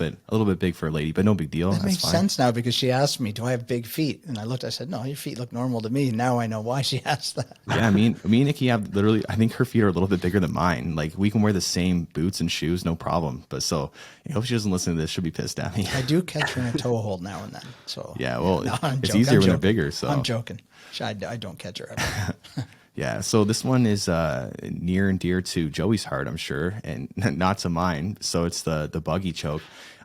bit big for a lady, but no big deal. That That's makes fine. sense now because she asked me, "Do I have big feet?" And I looked. I said, "No, your feet look normal to me." Now I know why she asked that. Yeah, me and Nikki have literally. I think her feet are a little bit bigger than mine. Like we can wear the same boots and shoes, no problem. But so I hope she doesn't listen to this. She'll be pissed at me. I do catch her in a toe hold now and then. So Yeah, well, no, it's joking. easier I'm when they're joking. bigger. So I'm joking. I don't catch her ever. yeah, so this one is near and dear to Joey's heart, I'm sure, and not to mine. So it's the buggy choke.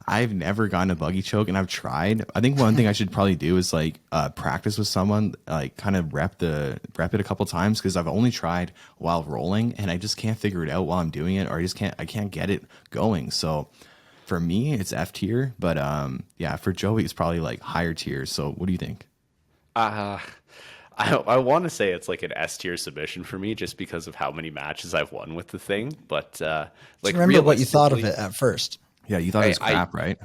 I've never gotten a buggy choke, and I've tried. I think one thing I should probably do is like practice with someone, like kind of rep it a couple times because I've only tried while rolling, and I just can't figure it out while I'm doing it, or I can't get it going. So for me, it's F tier, but yeah, for Joey, it's probably like higher tier. So what do you think? Uh, I want to say it's like an S tier submission for me just because of how many matches I've won with the thing. But like Remember what you thought of realistically, it at first. Yeah, you thought it was crap, right?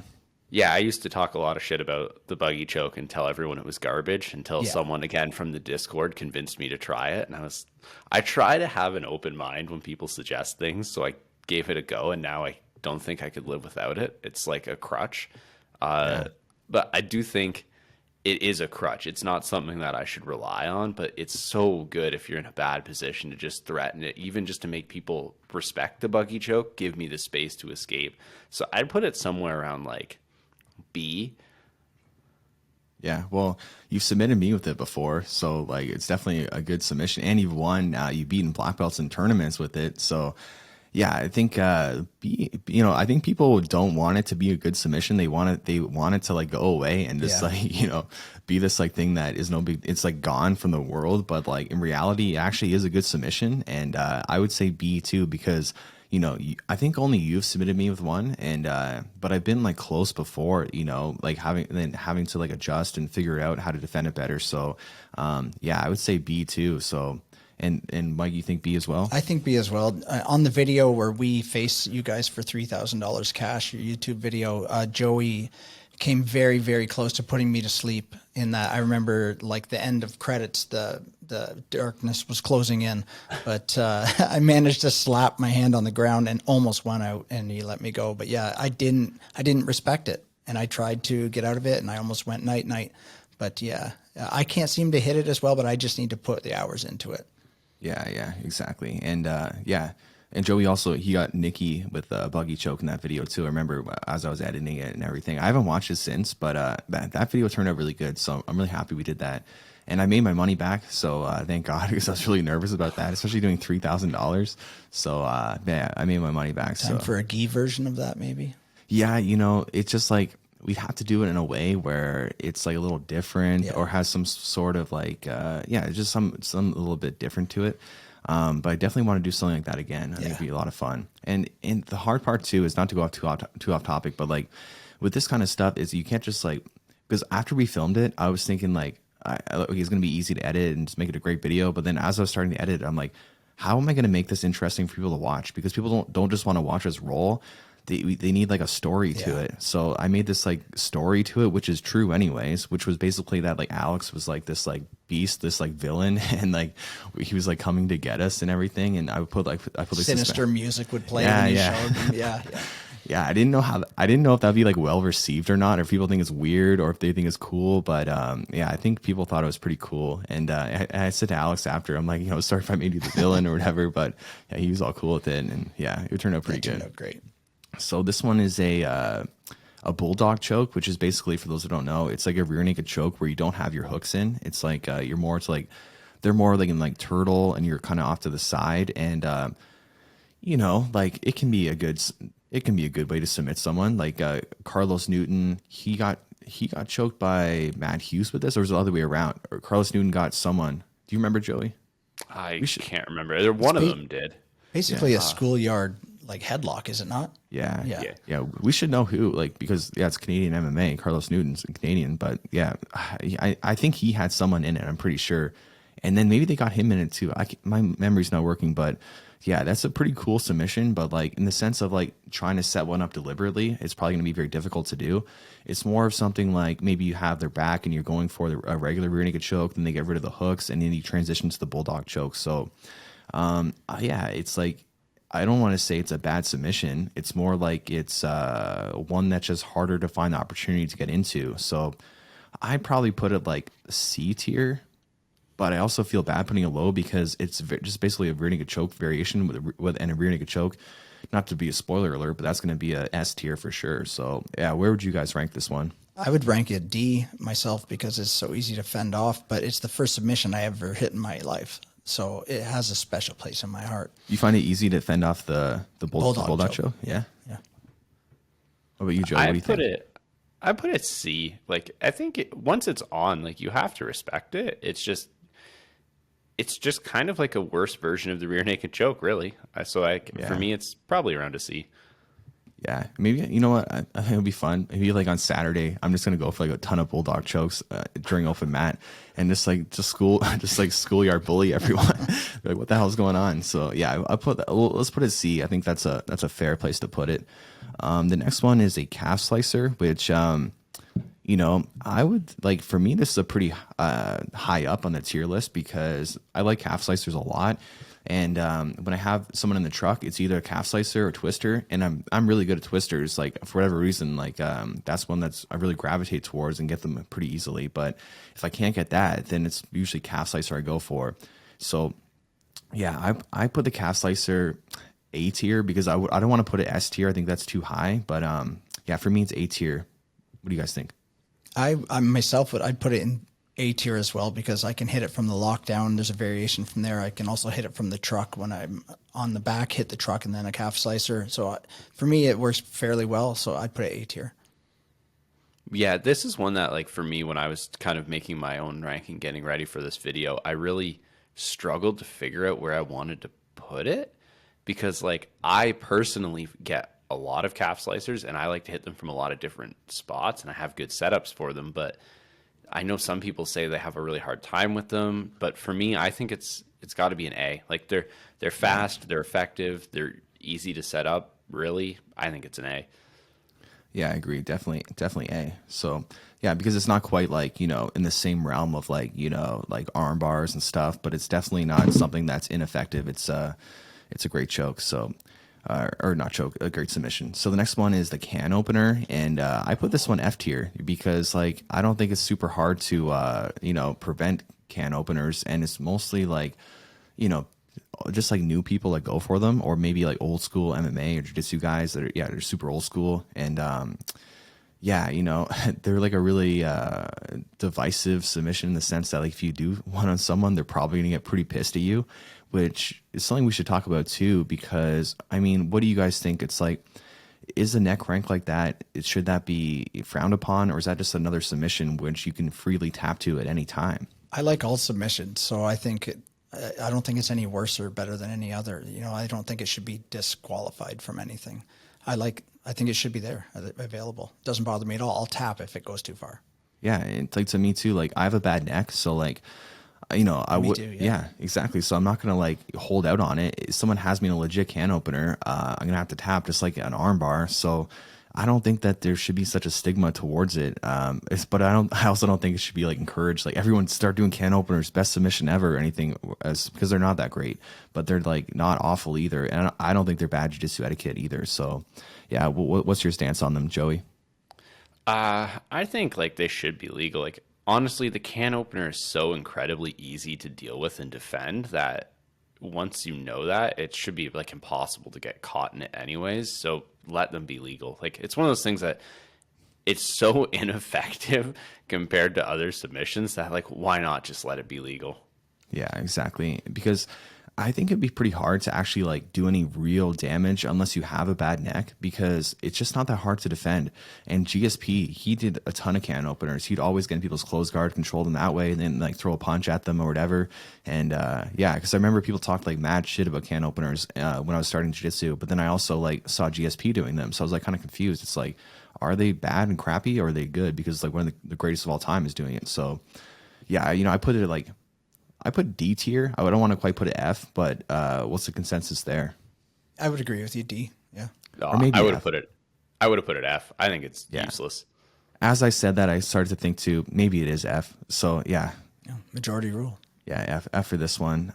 yeah, I used to talk a lot of shit about the buggy choke and tell everyone it was garbage until Yeah. someone again from the Discord convinced me to try it. And I try to have an open mind when people suggest things. So I gave it a go and now I don't think I could live without it. It's like a crutch. But I do think it is a crutch. It's not something that I should rely on, but it's so good if you're in a bad position to just threaten it, even just to make people respect the buggy choke, give me the space to escape. So I'd put it somewhere around like B. Yeah, well, you've submitted me with it before, so like it's definitely a good submission, and you've won. You've beaten black belts in tournaments with it, so yeah, I think I think people don't want it to be a good submission. They want it to like go away and just Yeah. like be this like thing that is no big. It's like gone from the world, but like in reality, it actually is a good submission, and I would say B too because I think only you've submitted me with one, and but I've been like close before, like having to like adjust and figure out how to defend it better. So yeah, I would say B too. So and Mike, you think B as well? I think B as well. On the video where we face you guys for $3,000 cash, your YouTube video, Joey came very, very close to putting me to sleep in that. I remember like the end of credits, the darkness was closing in, but I managed to slap my hand on the ground and almost went out and he let me go. But yeah, I didn't respect it. And I tried to get out of it and I almost went night. But yeah, I can't seem to hit it as well, but I just need to put the hours into it. Yeah, exactly. And yeah, and Joey also he got Nikki with a buggy choke in that video too. I remember as I was editing it and everything. I haven't watched it since, but that video turned out really good. So I'm really happy we did that. And I made my money back, so thank God, because I was really nervous about that, especially doing $3,000. So yeah, I made my money back. Time so for a gi version of that, maybe. yeah, it's just like we'd have to do it in a way where it's like a little different or has some sort of like just some a little bit different to it. But I definitely want to do something like that again. I think it'd be a lot of fun. And the hard part too is not to go off too off topic, but like with this kind of stuff is you can't just like, because after we filmed it, I was thinking like okay, it's gonna be easy to edit and just make it a great video. But then as I was starting to edit, I'm like, how am I gonna make this interesting for people to watch? Because people don't just want to watch us roll. They need like a story to it. So I made this like story to it, which is true anyways, which was basically that like Alex was like this like beast, this like villain, and like he was like coming to get us and everything. And I put like Sinister music would play Yeah, when you yeah. showed them. Yeah. Yeah, I didn't know if that'd be like well received or not, or if people think it's weird or if they think it's cool. But yeah, I think people thought it was pretty cool. And I said to Alex after, I'm like, sorry if I made you the villain or whatever, but yeah, he was all cool with it. And yeah, it turned out pretty good. Turned out great. So this one is a bulldog choke, which is basically, for those who don't know, it's like a rear naked choke where you don't have your hooks in. It's like you're more to like, they're more like in like turtle and you're kind of off to the side. And like it can be a good way to submit someone. Like Carlos Newton, he got choked by Matt Hughes with this, or was it the other way around? Or Carlos Newton got someone. Do you remember, Joey? I can't remember. One of them did. Basically a schoolyard like headlock, is it not? Yeah, Yeah. yeah. We should know who, like, because it's Canadian MMA. Carlos Newton's Canadian, but yeah, I think he had someone in it. I'm pretty sure, and then maybe they got him in it too. My memory's not working, but yeah, that's a pretty cool submission. But like in the sense of like trying to set one up deliberately, it's probably going to be very difficult to do. It's more of something like maybe you have their back and you're going for a regular rear naked choke, then they get rid of the hooks, and then you transition to the bulldog choke. So yeah, it's like, I don't want to say it's a bad submission. It's more like it's one that's just harder to find the opportunity to get into. So I'd probably put it like C tier, but I also feel bad putting it low because it's just basically a rear naked choke variation and a rear naked choke. Not to be a spoiler alert, but that's going to be a S tier for sure. So yeah, where would you guys rank this one? I would rank it D myself because it's so easy to fend off, but it's the first submission I ever hit in my life. So it has a special place in my heart. You find it easy to fend off the bulldog choke? Yeah. Yeah. What about you, Joe? What do you think? I put it C. Like, I think once it's on, like, you have to respect it. It's just kind of like a worse version of the rear naked choke, really. For me, it's probably around a C. Yeah, maybe, you know what? I think it'll be fun. Maybe like on Saturday, I'm just gonna go for like a ton of bulldog chokes during open mat, and just schoolyard bully everyone. Like, what the hell's going on? So yeah, let's put it C. I think that's a fair place to put it. The next one is a calf slicer, which I would like, for me, this is a pretty high up on the tier list because I like calf slicers a lot. And when I have someone in the truck, it's either a calf slicer or twister, and I'm really good at twisters. Like, for whatever reason, like that's one that's I really gravitate towards and get them pretty easily. But if I can't get that, then it's usually calf slicer I go for. So yeah, I put the calf slicer A tier because I don't want to put it S tier. I think that's too high. But yeah, for me it's A tier. What do you guys think? I myself I'd put it in A tier as well because I can hit it from the lockdown. There's a variation from there. I can also hit it from the truck when I'm on the back, hit the truck, and then a calf slicer. So for me, it works fairly well. So I'd put it A tier. Yeah, this is one that, like, for me, when I was kind of making my own ranking, getting ready for this video, I really struggled to figure out where I wanted to put it because, like, I personally get a lot of calf slicers and I like to hit them from a lot of different spots and I have good setups for them, but I know some people say they have a really hard time with them, but for me, I think it's got to be an A. Like, they're fast, they're effective, they're easy to set up. Really, I think it's an A. Yeah, I agree. Definitely A. So yeah, because it's not quite like, in the same realm of like, like arm bars and stuff, but it's definitely not something that's ineffective. It's a great choke. So, or not choke, a great submission. So the next one is the can opener. And, I put this one F tier because like, I don't think it's super hard to, prevent can openers. And it's mostly like, just like new people that go for them, or maybe like old school MMA or jiu-jitsu guys that are, they're super old school. And, they're like a really divisive submission in the sense that like if you do one on someone, they're probably gonna get pretty pissed at you, which is something we should talk about too. Because I mean, what do you guys think? It's like, is the neck rank like that? Should that be frowned upon, or is that just another submission which you can freely tap to at any time? I like all submissions, so I don't think it's any worse or better than any other. I don't think it should be disqualified from anything. I think it should be there, available. Doesn't bother me at all. I'll tap if it goes too far. Yeah, it's like, to me too, like I have a bad neck, so like, I would, too, yeah, exactly. So I'm not gonna like hold out on it. If someone has me in a legit can opener, I'm gonna have to tap just like an arm bar. So I don't think that there should be such a stigma towards it. But I also don't think it should be like encouraged. Like everyone start doing can openers, best submission ever, or anything, because they're not that great, but they're like not awful either. And I don't think they're bad jiu-jitsu etiquette either. So yeah, what's your stance on them, Joey? I think like they should be legal. Like, honestly, the can opener is so incredibly easy to deal with and defend that once you know that, it should be like impossible to get caught in it anyways. So let them be legal. Like, it's one of those things that it's so ineffective compared to other submissions that like, why not just let it be legal? Yeah, exactly. Because I think it'd be pretty hard to actually like do any real damage unless you have a bad neck, because it's just not that hard to defend. And GSP, he did a ton of can openers. He'd always get in people's closed guard, control them that way, and then like throw a punch at them or whatever. And yeah, because I remember people talked like mad shit about can openers when I was starting jiu-jitsu, but then I also like saw GSP doing them, so I was like kind of confused. It's like, are they bad and crappy, or are they good? Because like one of the greatest of all time is doing it. So yeah, you know, I put it like, I put D tier. I don't want to quite put it F, but what's the consensus there? I would agree with you, D. Yeah. Or maybe I would F. have put it. I would have put it F. I think it's Yeah. useless. As I said that, I started to think too, maybe it is F. So yeah, Yeah. Majority rule. yeah, F for this one.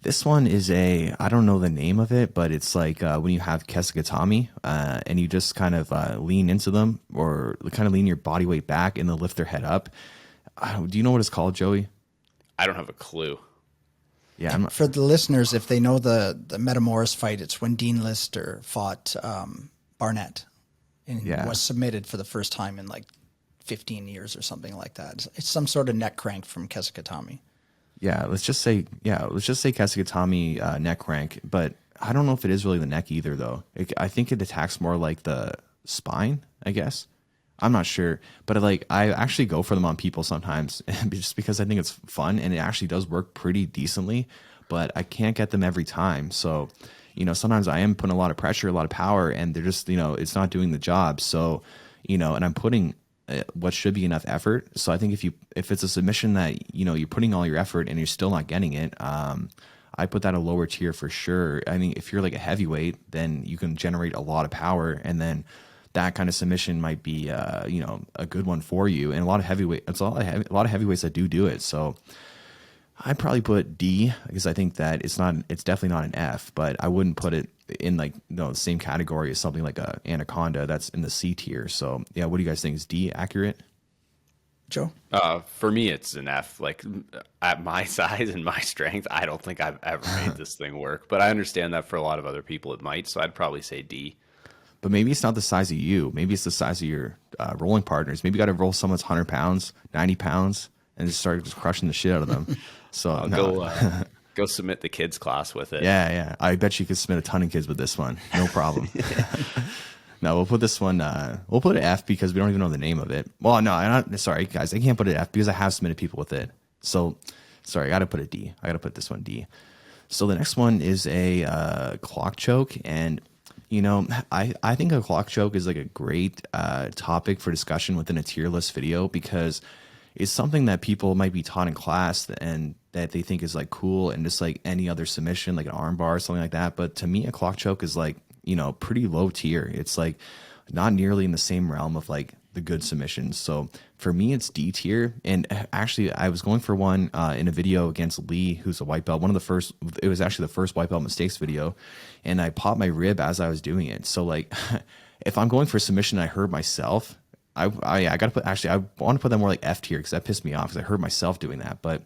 This one is I don't know the name of it, but it's like when you have kesa and you just kind of lean into them, or kind of lean your body weight back and then lift their head up. Do you know what it's called, Joey? I don't have a clue. Yeah, I'm not, For the listeners, if they know the Metamoris fight, it's when Dean Lister fought Barnett and Yeah. was submitted for the first time in like 15 years or something like that. It's some sort of neck crank from Kesikatami. yeah. Let's just say kesa neck crank, but I don't know if it is really the neck either, though. I think it attacks more like the spine, I guess. I'm not sure, but like I actually go for them on people sometimes just because I think it's fun and it actually does work pretty decently, but I can't get them every time. So, you know, sometimes I am putting a lot of pressure, a lot of power, and they're just, you know, it's not doing the job. So, you know, and I'm putting what should be enough effort. So I think if it's a submission that, you know, you're putting all your effort and you're still not getting it, I put that a lower tier for sure. I mean, if you're like a heavyweight, then you can generate a lot of power, and then that kind of submission might be, you know, a good one for you. And a lot of heavyweights that do it. So I'd probably put D, because I think that it's definitely not an F, but I wouldn't put it in like, you know, the same category as something like a Anaconda that's in the C tier. So yeah, what do you guys think? Is D accurate? Joe? For me, it's an F. Like at my size and my strength, I don't think I've ever made this thing work. But I understand that for a lot of other people, it might. So I'd probably say D. But maybe it's not the size of you. Maybe it's the size of your rolling partners. Maybe you got to roll someone that's 100 pounds, 90 pounds, and just start just crushing the shit out of them. So I'll no. go submit the kids class with it. Yeah. I bet you could submit a ton of kids with this one. No problem. No, we'll put this one, we'll put it F because we don't even know the name of it. Well, no, sorry, guys. I can't put it F because I have submitted people with it. So, sorry, I got to put it D. I got to put this one D. So the next one is a clock choke. And, you know, I think a clock choke is like a great topic for discussion within a tier list video, because it's something that people might be taught in class and that they think is like cool and just like any other submission, like an armbar or something like that. But to me, a clock choke is like, you know, pretty low tier. It's like not nearly in the same realm of like the good submissions. So for me, it's D tier. And actually, I was going for one in a video against Lee, who's a white belt. It was actually the first white belt mistakes video. And I popped my rib as I was doing it. So like, if I'm going for a submission and I hurt myself, I got to put, actually, I want to put that more like F tier because that pissed me off because I hurt myself doing that. But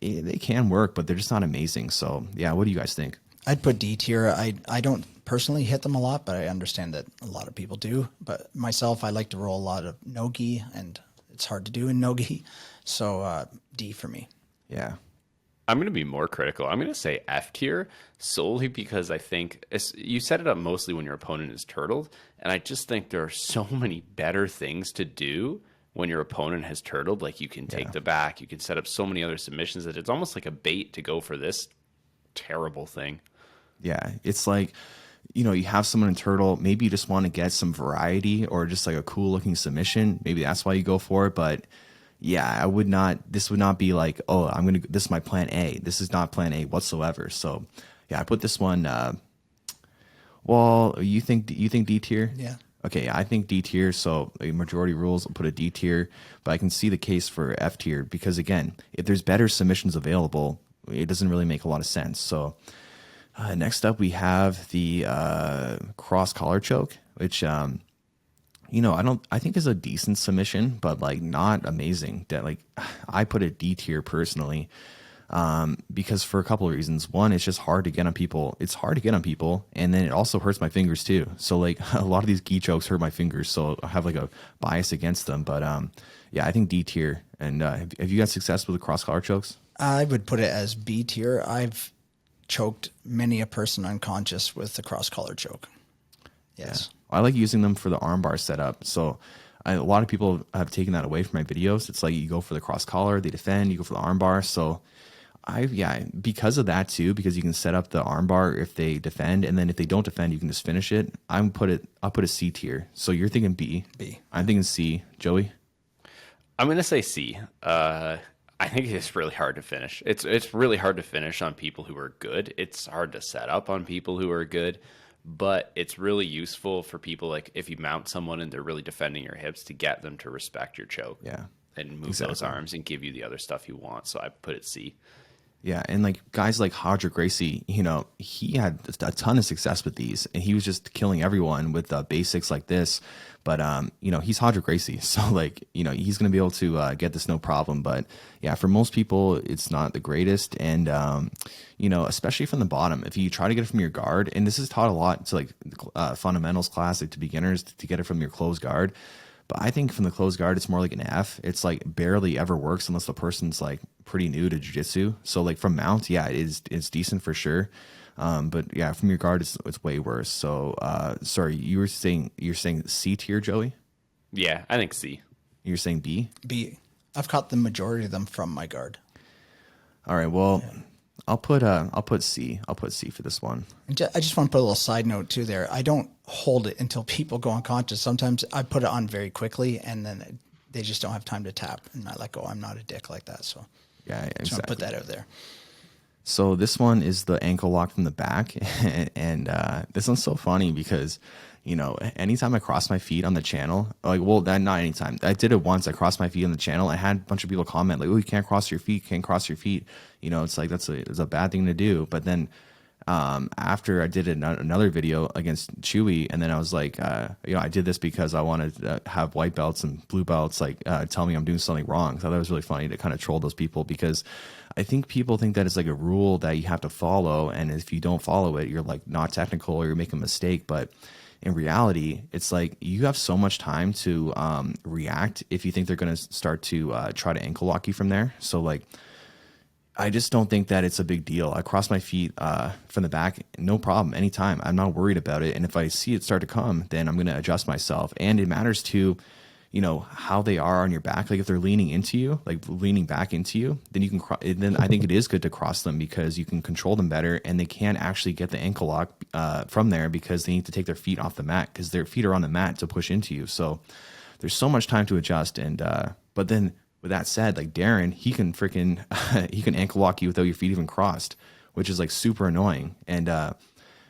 they can work, but they're just not amazing. So yeah, what do you guys think? I'd put D tier. I don't personally hit them a lot, but I understand that a lot of people do. But myself, I like to roll a lot of Nogi, and it's hard to do in Nogi. So D for me. Yeah. I'm going to be more critical. I'm going to say F tier solely because I think you set it up mostly when your opponent is turtled. And I just think there are so many better things to do when your opponent has turtled. Like you can take the back, you can set up so many other submissions that it's almost like a bait to go for this terrible thing. Yeah, it's like, you know, you have someone in turtle, maybe you just want to get some variety or just like a cool looking submission. Maybe that's why you go for it. But yeah, this would not be like, oh, this is my plan A. This is not plan A whatsoever. So yeah, I put this one, well, you think D tier? Yeah. Okay, yeah, I think D tier. So a majority rules, I'll put a D tier, but I can see the case for F tier because again, if there's better submissions available, it doesn't really make a lot of sense. So next up, we have the cross collar choke, which, you know, I think is a decent submission, but like not amazing. That like I put it D tier personally, because for a couple of reasons. One, it's just hard to get on people. It's hard to get on people, and then it also hurts my fingers too. So like a lot of these gi chokes hurt my fingers, so I have like a bias against them. But yeah, I think D tier. And have you had success with the cross collar chokes? I would put it as B tier. I've choked many a person unconscious with the cross collar choke. Yes. I like using them for the armbar setup. So a lot of people have taken that away from my videos. It's like you go for the cross collar, they defend, you go for the armbar. So because of that too, because you can set up the armbar if they defend, and then if they don't defend, you can just finish it. I'll put a C tier. So you're thinking B. B. I'm thinking C. Joey? I'm gonna say C. I think it's really hard to finish. It's really hard to finish on people who are good. It's hard to set up on people who are good, but it's really useful for people like if you mount someone and they're really defending your hips to get them to respect your choke. Yeah. And move those arms and give you the other stuff you want. So I put it C. Yeah, and like guys like Hodger Gracie, he had a ton of success with these, and he was just killing everyone with basics like this. But he's Hodger Gracie, so like he's gonna be able to get this no problem. But yeah, for most people, it's not the greatest, and especially from the bottom, if you try to get it from your guard, and this is taught a lot to like fundamentals class, like to beginners, to get it from your closed guard. But I think from the closed guard, it's more like an F. It's like barely ever works unless the person's like pretty new to jiu-jitsu. So like from mount, yeah, it's decent for sure. But yeah, from your guard, it's way worse. So sorry, you're saying C tier, Joey? Yeah, I think C. You're saying B? B. I've caught the majority of them from my guard. All right, well, yeah. I'll put C. I'll put C for this one. I just want to put a little side note too there. I don't hold it until people go unconscious. Sometimes I put it on very quickly, and then they just don't have time to tap, and I let go. I'm not a dick like that, so yeah, exactly. Just want to put that out there. So this one is the ankle lock from the back, and this one's so funny because anytime I cross my feet on the channel, not anytime. I did it once. I crossed my feet on the channel. I had a bunch of people comment like, "Oh, you can't cross your feet. Can't cross your feet." It's like it's a bad thing to do. But then after I did another video against Chewy, and then I was like, I did this because I wanted to have white belts and blue belts tell me I'm doing something wrong. So that was really funny to kind of troll those people, because I think people think that it's like a rule that you have to follow, and if you don't follow it, you're like not technical or you're making a mistake. But in reality, it's like you have so much time to react if you think they're going to start to try to ankle lock you from there. So like, I just don't think that it's a big deal. I cross my feet from the back, no problem, anytime. I'm not worried about it. And if I see it start to come, then I'm going to adjust myself. And it matters too, how they are on your back. Like if they're leaning into you, like leaning back into you, then you can. Then I think it is good to cross them, because you can control them better, and they can actually get the ankle lock from there, because they need to take their feet off the mat, because their feet are on the mat to push into you. So there's so much time to adjust. And but then with that said, like Darren, he can freaking he can ankle lock you without your feet even crossed, which is like super annoying. And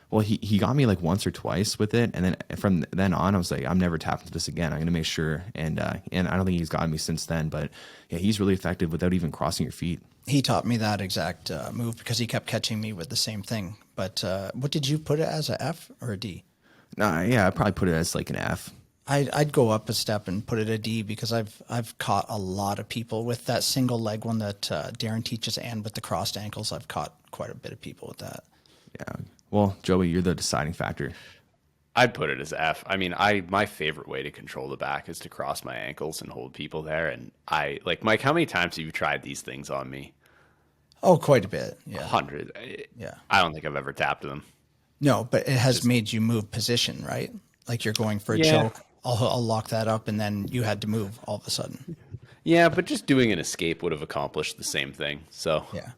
well, he got me like once or twice with it, and then from then on, I was like, I'm never tapping to this again. I'm gonna make sure. And I don't think he's gotten me since then. But yeah, he's really effective without even crossing your feet. He taught me that exact move because he kept catching me with the same thing. But what did you put it as, a F or a D? Nah, yeah, I'd probably put it as like an F. I'd go up a step and put it a D, because I've caught a lot of people with that single leg one that Darren teaches, and with the crossed ankles, I've caught quite a bit of people with that. Yeah. Well, Joey, you're the deciding factor. I'd put it as F. I mean, my favorite way to control the back is to cross my ankles and hold people there. And Mike, how many times have you tried these things on me? Oh, quite a bit. Yeah. 100. Yeah. I don't think I've ever tapped them. No, but it has made you move position, right? Like you're going for a choke. I'll lock that up, and then you had to move all of a sudden. Yeah, but just doing an escape would have accomplished the same thing. So yeah.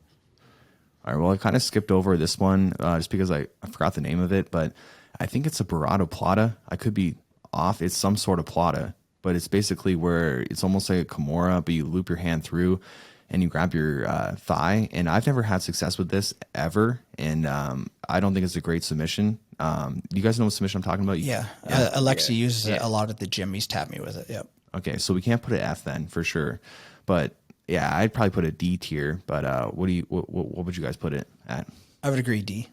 All right. Well, I kind of skipped over this one just because I forgot the name of it, but I think it's a plata. I could be off. It's some sort of plata, but it's basically where it's almost like a Kimura, but you loop your hand through and you grab your thigh. And I've never had success with this ever, and I don't think it's a great submission. You guys know what submission I'm talking about? Yeah. Alexi uses it a lot at the gym. He's tapped me with it. Yep. Okay, so we can't put an F then for sure, but yeah, I'd probably put a D tier. But what would you guys put it at? I would agree D.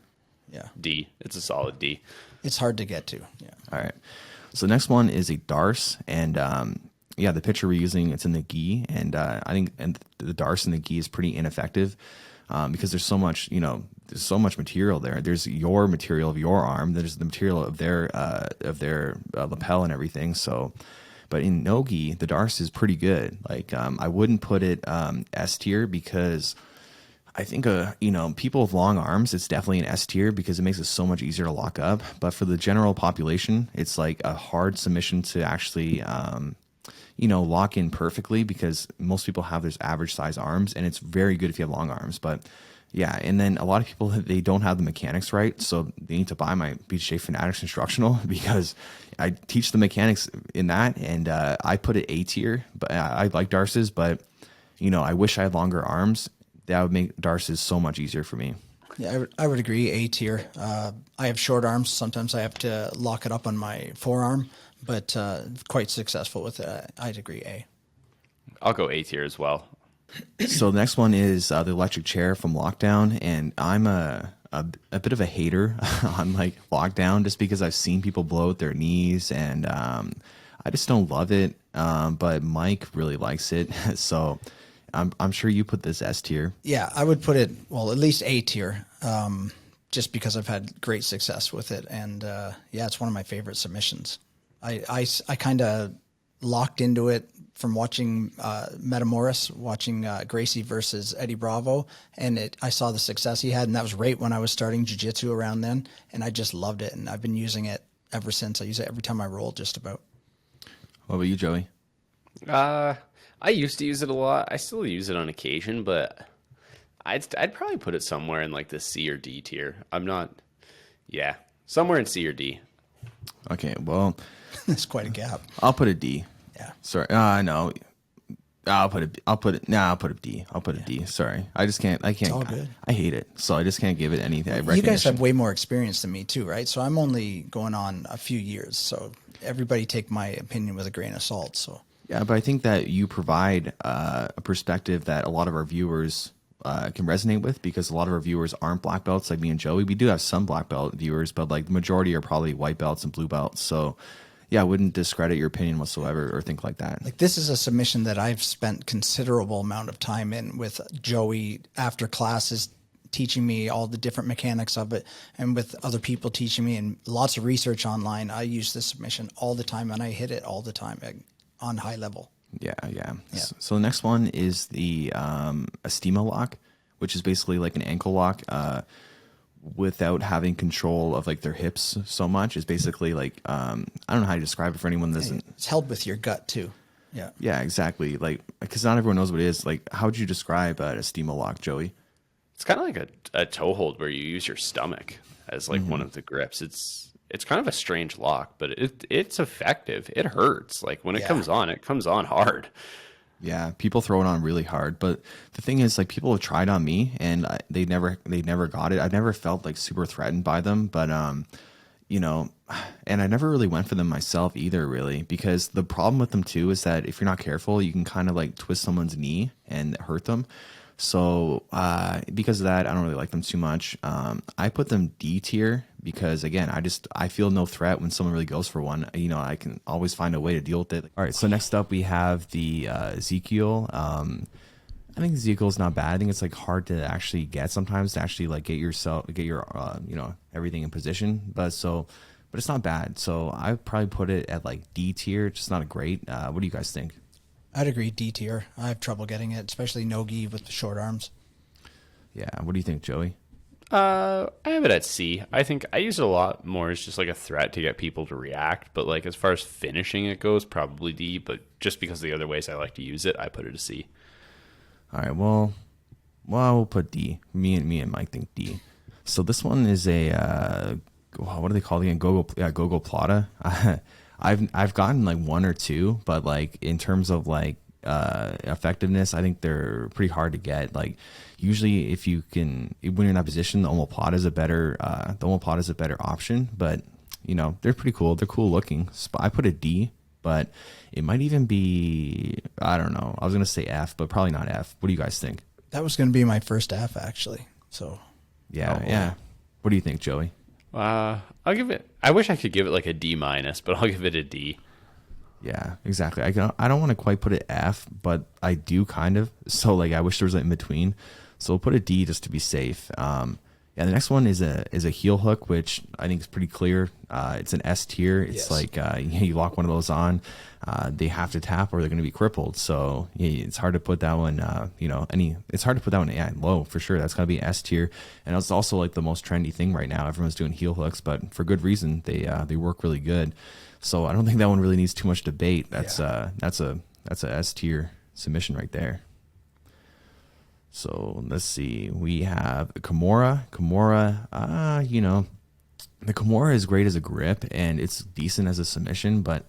Yeah. D. It's a solid D. It's hard to get to. Yeah. All right. So the next one is a darce, and yeah, the picture we're using, it's in the gi, and I think the darce and the gi is pretty ineffective because there's so much, there's so much material there. There's your material of your arm. There's the material of their lapel and everything. So, but in Nogi, the darce is pretty good. Like I wouldn't put it S tier because I think, people with long arms, it's definitely an S tier because it makes it so much easier to lock up. But for the general population, it's like a hard submission to actually, lock in perfectly because most people have those average size arms, and it's very good if you have long arms. But yeah, and then a lot of people, they don't have the mechanics right, so they need to buy my BJJ Fanatics instructional because I teach the mechanics in that, and I put it A tier. But I like Darce's, but I wish I had longer arms. That would make Darce's so much easier for me. Yeah, I would agree. A tier. I have short arms. Sometimes I have to lock it up on my forearm, but quite successful with it. I'd agree. A. I'll go A tier as well. So the next one is the electric chair from Lockdown, and I'm a bit of a hater on like Lockdown just because I've seen people blow out their knees, and I just don't love it. But Mike really likes it, so I'm sure you put this S tier. Yeah, I would put it, well, at least A tier, just because I've had great success with it. And yeah, it's one of my favorite submissions. I kind of locked into it from watching Metamoris, watching Gracie versus Eddie Bravo. And I saw the success he had, and that was right when I was starting jiu-jitsu around then. And I just loved it, and I've been using it ever since. I use it every time I roll, just about. What about you, Joey? I used to use it a lot. I still use it on occasion, but I'd probably put it somewhere in like the C or D tier. Somewhere in C or D. Okay, well, That's quite a gap. I'll put a D. Yeah. Sorry, no, I'll put a D. I'll put a D. Sorry, I just can't. I can't. all good. I hate it, so I just can't give it anything. You guys have way more experience than me too, right? So I'm only going on a few years. So everybody take my opinion with a grain of salt. So Yeah, but I think that you provide a perspective that a lot of our viewers can resonate with, because a lot of our viewers aren't black belts like me and Joey. We do have some black belt viewers, but like the majority are probably white belts and blue belts. So yeah, I wouldn't discredit your opinion whatsoever or think like that. like this is a submission that I've spent considerable amount of time in with Joey after classes, teaching me all the different mechanics of it, and with other people teaching me, and lots of research online. I use this submission all the time, and I hit it all the time on high level. Yeah. So the next one is the Estima lock, which is basically like an ankle lock without having control of like their hips so much. It's basically like I don't know how to describe it for anyone that doesn't. It's held with your gut too. Yeah. Yeah, exactly. Like, because not everyone knows what it is. Like, how would you describe an Estima lock, Joey? It's kind of like a toe hold where you use your stomach as like one of the grips. It's kind of a strange lock, but it's effective. It hurts. Like when it comes on hard. Yeah, people throw it on really hard, but the thing is, like, people have tried on me and they never got it. I never felt like super threatened by them, but and I never really went for them myself either, really, because the problem with them too is that if you're not careful, you can kind of like twist someone's knee and hurt them. So because of that, I don't really like them too much. I put them D tier because, again, I feel no threat when someone really goes for one. I can always find a way to deal with it. All right, so next up we have the Ezekiel. I think Ezekiel's not bad. I think it's like hard to actually get sometimes, to actually like get your everything in position. But it's not bad. So I probably put it at like D tier. Just not a great. What do you guys think? I'd agree, D tier. I have trouble getting it, especially Nogi with the short arms. Yeah. What do you think, Joey? I have it at C. I think I use it a lot more as just like a threat to get people to react. But like as far as finishing it goes, probably D. But just because of the other ways I like to use it, I put it a C. All right. Well, we'll put D. Me and Mike think D. So this one is a what do they call it again? Gogo plata. I've gotten like one or two, but like in terms of like effectiveness, I think they're pretty hard to get. Like usually, when you're in that position, the omoplata is a better option. But they're pretty cool. They're cool looking. I put a D, but it might even be, I don't know. I was gonna say F, but probably not F. What do you guys think? That was going to be my first F actually. So yeah. What do you think, Joey? I'll give it. I wish I could give it like a D minus, but I'll give it a D. Yeah, exactly. I don't want to quite put it F, but I do kind of. So like, I wish there was like in between. So we'll put a D just to be safe. Yeah, the next one is a heel hook, which I think is pretty clear. It's an S tier. It's Yes. like you lock one of those on, they have to tap or they're going to be crippled. So yeah, it's hard to put that one. It's hard to put that one low for sure. That's got to be S tier, and it's also like the most trendy thing right now. Everyone's doing heel hooks, but for good reason. They work really good. So I don't think that one really needs too much debate. That's a S tier submission right there. So let's see. We have Kimura. The Kimura is great as a grip and it's decent as a submission, but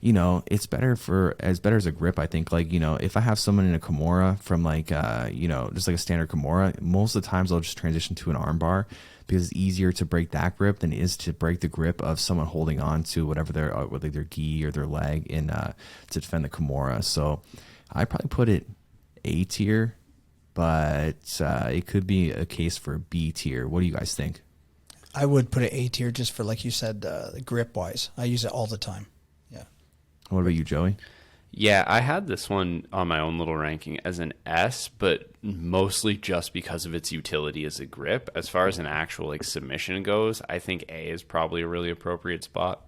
it's better as a grip. I think if I have someone in a Kimura from just like a standard Kimura, most of the times I'll just transition to an armbar because it's easier to break that grip than it is to break the grip of someone holding on to whatever whether their gi or their leg to defend the Kimura. So I probably put it A tier. But it could be a case for B tier. What do you guys think? I would put it A tier just for, like you said, grip wise. I use it all the time. Yeah. What about you, Joey? Yeah, I had this one on my own little ranking as an S, but mostly just because of its utility as a grip. As far as an actual submission goes, I think A is probably a really appropriate spot.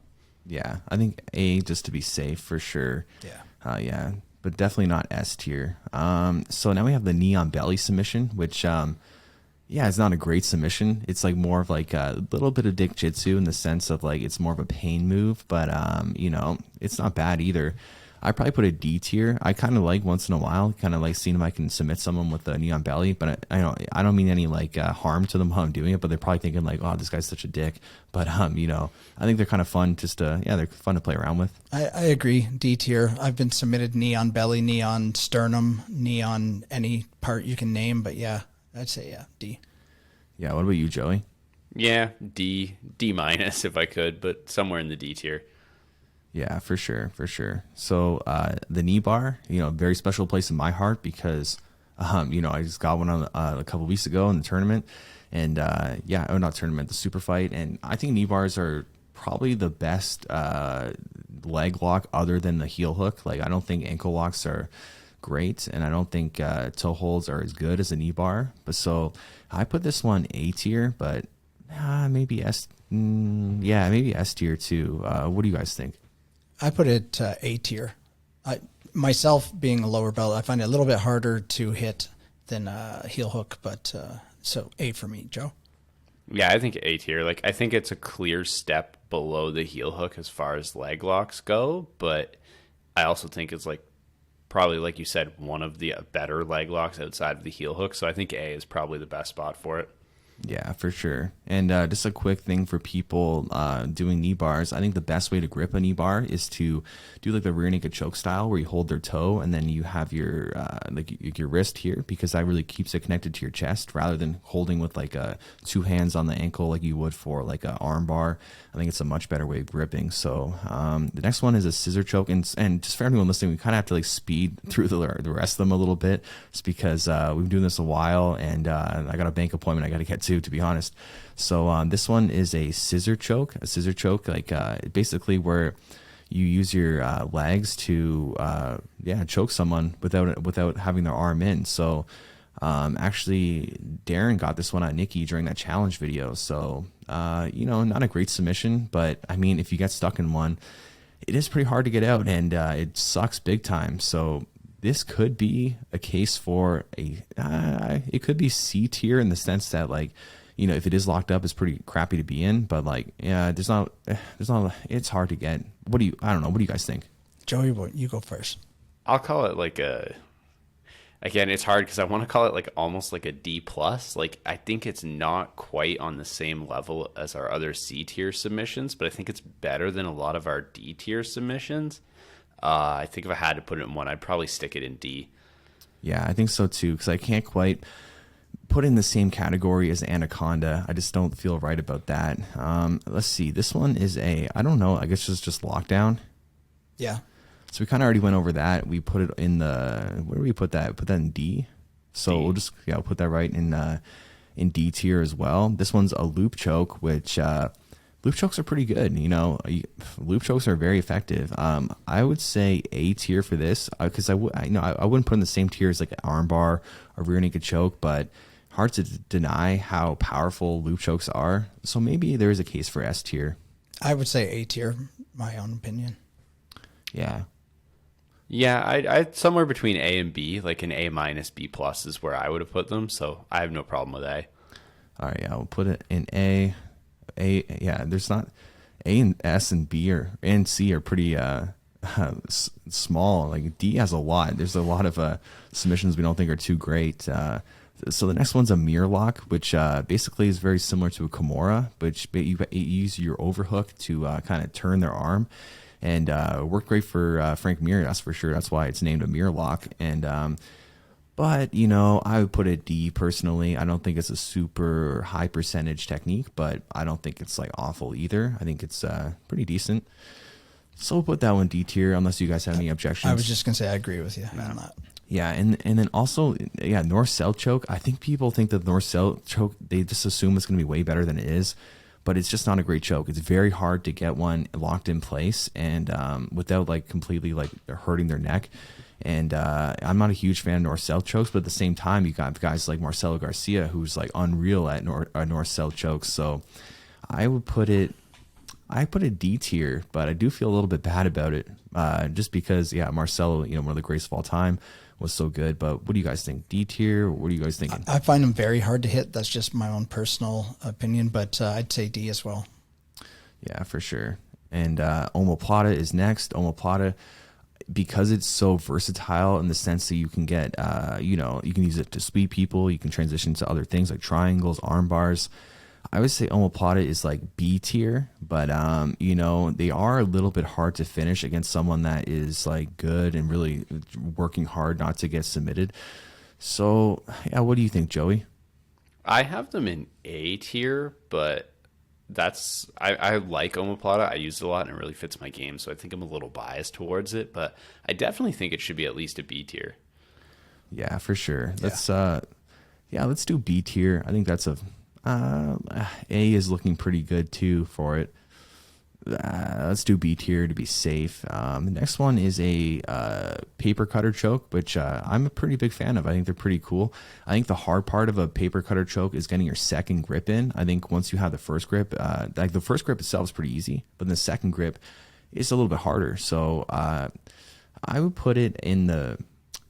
Yeah, I think A just to be safe for sure. Yeah. Yeah. But definitely not S tier. So now we have the knee on belly submission, which, it's not a great submission. It's like more of like a little bit of dick jitsu in the sense of like it's more of a pain move, but it's not bad either. I probably put a D tier. I kind of like once in a while, kind of like seeing if I can submit someone with a knee on belly, but I don't mean any harm to them while I'm doing it, but they're probably thinking like, oh, this guy's such a dick. But I think they're kind of fun. They're fun to play around with. I agree. D tier. I've been submitted knee on belly, knee on sternum, knee on any part you can name. But yeah, I'd say D. Yeah. What about you, Joey? Yeah, D minus if I could, but somewhere in the D tier. Yeah, for sure. So the knee bar, very special place in my heart because, I just got one on a couple weeks ago in the tournament, and not tournament, the super fight, and I think knee bars are probably the best leg lock other than the heel hook. Like I don't think ankle locks are great, and I don't think toe holds are as good as a knee bar. But so I put this one A tier, but maybe S. Maybe S tier too. What do you guys think? I put it A tier. Myself being a lower belt, I find it a little bit harder to hit than a heel hook, but so A for me, Joe. Yeah, I think A tier. Like I think it's a clear step below the heel hook as far as leg locks go, but I also think it's probably like you said, one of the better leg locks outside of the heel hook. So I think A is probably the best spot for it. Yeah, for sure. And just a quick thing for people doing knee bars. I think the best way to grip a knee bar is to do like the rear naked choke style where you hold their toe and then you have your your wrist here, because that really keeps it connected to your chest rather than holding with two hands on the ankle like you would for like an arm bar. I think it's a much better way of gripping. So the next one is a scissor choke. And just for everyone listening, we kind of have to speed through the rest of them a little bit just because we've been doing this a while, and I got a bank appointment I got to get to be honest. So this one is a scissor choke. A scissor choke, basically where you use your legs to choke someone without having their arm in. So actually Darren got this one on Nikki during that challenge video. So not a great submission, but I mean if you get stuck in one, it is pretty hard to get out, and it sucks big time. So this could be a case for it could be C tier in the sense that if it is locked up, it's pretty crappy to be in, but there's not, it's hard to get. I don't know. What do you guys think? Joey, you go first. I'll call it again, it's hard because I want to call it almost like a D plus. I think it's not quite on the same level as our other C tier submissions, but I think it's better than a lot of our D tier submissions. I think if I had to put it in one, I'd probably stick it in D. Yeah, I think so too, because I can't quite put in the same category as Anaconda. I just don't feel right about that. Let's see. This one is I don't know, I guess it's just lockdown. Yeah. So we kind of already went over that. We put it in where do we put that? Put that in D. So D. We'll just, we'll put that right in D tier as well. This one's a loop choke, which loop chokes are pretty good. Loop chokes are very effective. I would say A tier for this because I wouldn't put in the same tier as like an armbar or rear naked choke, but hard to deny how powerful loop chokes are. So maybe there is a case for S tier. I would say A tier, my own opinion. Yeah. Yeah, I somewhere between A and B, like an A minus B plus is where I would have put them. So I have no problem with A. All right, yeah, we'll put it in A. Yeah, there's not A and S and B and C are pretty small. Like D has a lot. There's a lot of submissions we don't think are too great. So the next one's a mirror lock, which basically is very similar to a Kimura, but you use your overhook to kind of turn their arm, and worked great for Frank Mir, that's for sure. That's why it's named a mirror lock. And but I would put it D personally. I don't think it's a super high percentage technique, but I don't think it's like awful either. I think it's pretty decent. So we'll put that one D tier, unless you guys have any objections. I was just gonna say I agree with you on that. Yeah, and then also, yeah, north-south choke. I think people think that north-south choke, they just assume it's going to be way better than it is, but it's just not a great choke. It's very hard to get one locked in place and without like completely like hurting their neck. And I'm not a huge fan of north-south chokes, but at the same time, you got guys like Marcelo Garcia, who's like unreal at north-south chokes. So I put it D tier, but I do feel a little bit bad about it, just because, yeah, Marcelo, one of the greatest of all time, was so good. But what do you guys think? D tier? What are you guys thinking? I find them very hard to hit. That's just my own personal opinion, but I'd say D as well. Yeah, for sure. And omoplata is next. Omoplata, because it's so versatile in the sense that you can get, you can use it to sweep people. You can transition to other things like triangles, arm bars. I would say omoplata is like B tier, but they are a little bit hard to finish against someone that is like good and really working hard not to get submitted. So yeah, what do you think, Joey? I have them in A tier, but I like omoplata. I use it a lot and it really fits my game, so I think I'm a little biased towards it, but I definitely think it should be at least a B tier. Yeah, for sure. Let's do B tier. I think that's A is looking pretty good too for it. Let's do B tier to be safe. The next one is a paper cutter choke, which I'm a pretty big fan of. I think they're pretty cool. I think the hard part of a paper cutter choke is getting your second grip in. I think once you have the first grip, like the first grip itself is pretty easy, but the second grip is a little bit harder. So I would put it in the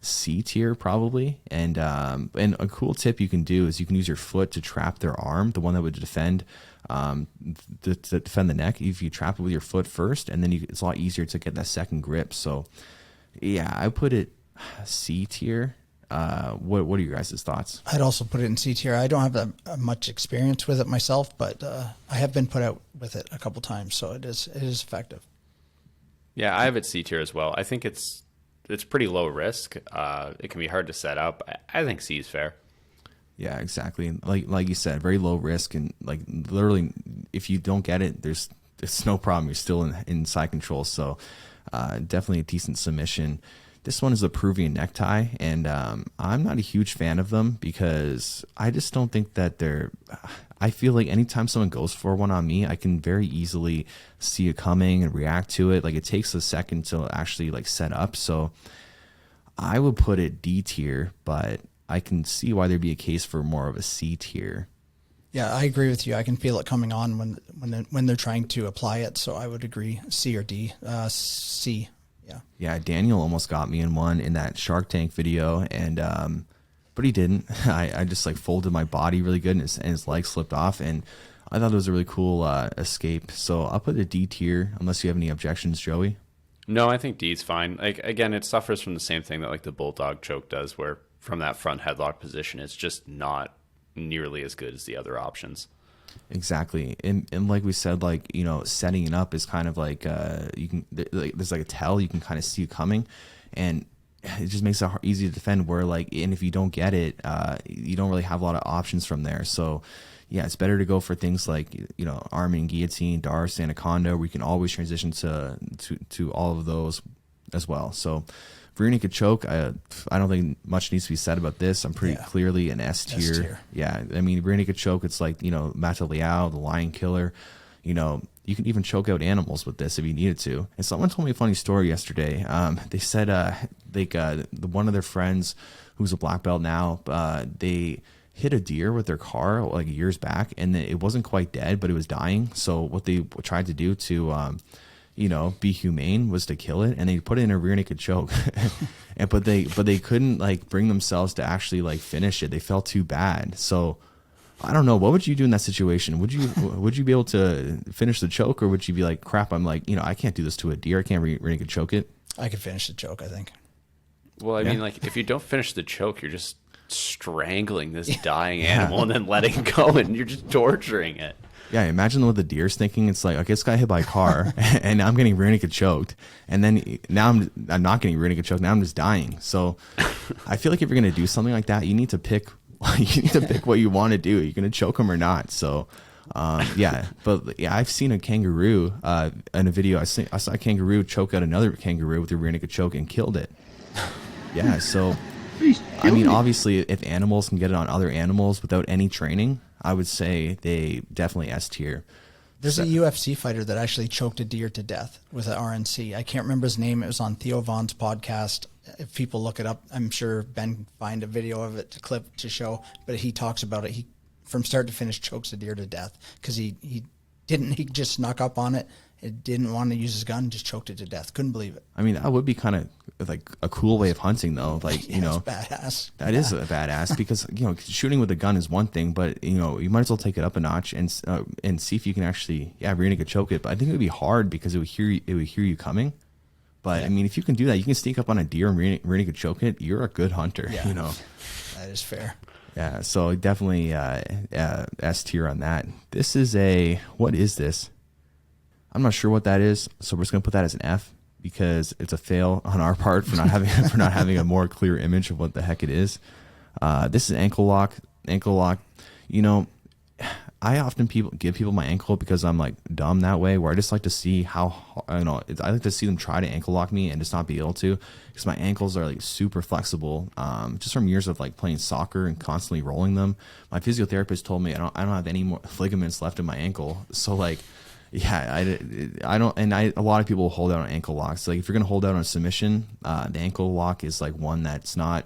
C tier probably. And a cool tip you can do is you can use your foot to trap their arm, the one that would defend to defend the neck. If you trap it with your foot first, and then it's a lot easier to get that second grip. So yeah, I put it C tier. What are your guys' thoughts? I'd also put it in C tier. I don't have much experience with it myself, but I have been put out with it a couple times, so it is effective. Yeah, I have it C tier as well. I think it's pretty low risk. It can be hard to set up. I think C is fair. Yeah, exactly. Like you said, very low risk, and like literally, if you don't get it, it's no problem. You're still inside control. So definitely a decent submission. This one is a Peruvian necktie, and I'm not a huge fan of them because I just don't think that I feel like anytime someone goes for one on me, I can very easily see it coming and react to it. Like it takes a second to actually like set up. So I would put it D tier, but I can see why there'd be a case for more of a C tier. Yeah, I agree with you. I can feel it coming on when they're trying to apply it. So I would agree C or D. C. Yeah, Daniel almost got me in one in that Shark Tank video, and but he didn't. I just like folded my body really good, and his leg slipped off, and I thought it was a really cool escape. So I'll put a D tier, unless you have any objections, Joey. No, I think D is fine. Like again, it suffers from the same thing that like the Bulldog choke does, where from that front headlock position, it's just not nearly as good as the other options. Exactly, and like we said, like setting it up is kind of like there's like a tell, you can kind of see it coming, and it just makes it easy to defend. Where and if you don't get it, you don't really have a lot of options from there. So yeah, it's better to go for things like arming, guillotine, Darce, Anaconda, where you can always transition to all of those as well. So rear naked choke, I don't think much needs to be said about this. I'm pretty clearly an S tier. Yeah, I mean, rear naked choke, it's like Mata Liao, the lion killer. You can even choke out animals with this if you needed to. And someone told me a funny story yesterday. They said one of their friends who's a black belt now, they hit a deer with their car like years back, and it wasn't quite dead, but it was dying. So what they tried to do to, be humane was to kill it, and they put it in a rear naked choke. but they couldn't like bring themselves to actually like finish it. They felt too bad. So I don't know. What would you do in that situation? Would you be able to finish the choke, or would you be like, crap, I'm like, I can't do this to a deer. I can't rear naked choke it. I could finish the choke, I think. Well, I mean, like, if you don't finish the choke, you're just strangling this dying animal and then letting go, and you're just torturing it. Yeah, imagine what the deer's thinking. It's like, okay, this guy hit by a car, and I'm getting rear naked choked, and then now I'm not getting rear naked choked. Now I'm just dying. So I feel like if you're gonna do something like that, you need to pick what you want to do. You're gonna choke them or not. So I've seen a kangaroo in a video. I saw a kangaroo choke out another kangaroo with a rear naked choke and killed it. Yeah, so I mean, obviously, if animals can get it on other animals without any training, I would say they definitely S tier. There's a UFC fighter that actually choked a deer to death with an RNC. I can't remember his name. It was on Theo Vaughn's podcast. If people look it up, I'm sure Ben can find a video of it, a clip to show. But he talks about it. He, from start to finish, chokes a deer to death because he just snuck up on it. It didn't want to use his gun, just choked it to death. Couldn't believe it. I mean, that would be kind of like a cool way of hunting, though. Like, It's badass. That is a badass because, shooting with a gun is one thing, but, you might as well take it up a notch and see if you can actually, rear naked choke it. But I think it would be hard because it would hear you coming. But, I mean, if you can do that, you can sneak up on a deer and rear naked choke it. You're a good hunter, That is fair. Yeah, so definitely S tier on that. What is this? I'm not sure what that is, so we're just gonna put that as an F because it's a fail on our part for not having a more clear image of what the heck it is. This is ankle lock. Ankle lock. I often give people my ankle because I'm like dumb that way, where I just like to see how I like to see them try to ankle lock me and just not be able to, because my ankles are like super flexible, just from years of like playing soccer and constantly rolling them. My physiotherapist told me I don't have any more ligaments left in my ankle, so like. Yeah, I don't, and a lot of people hold out on ankle locks. Like if you're gonna hold out on a submission, the ankle lock is like one that's not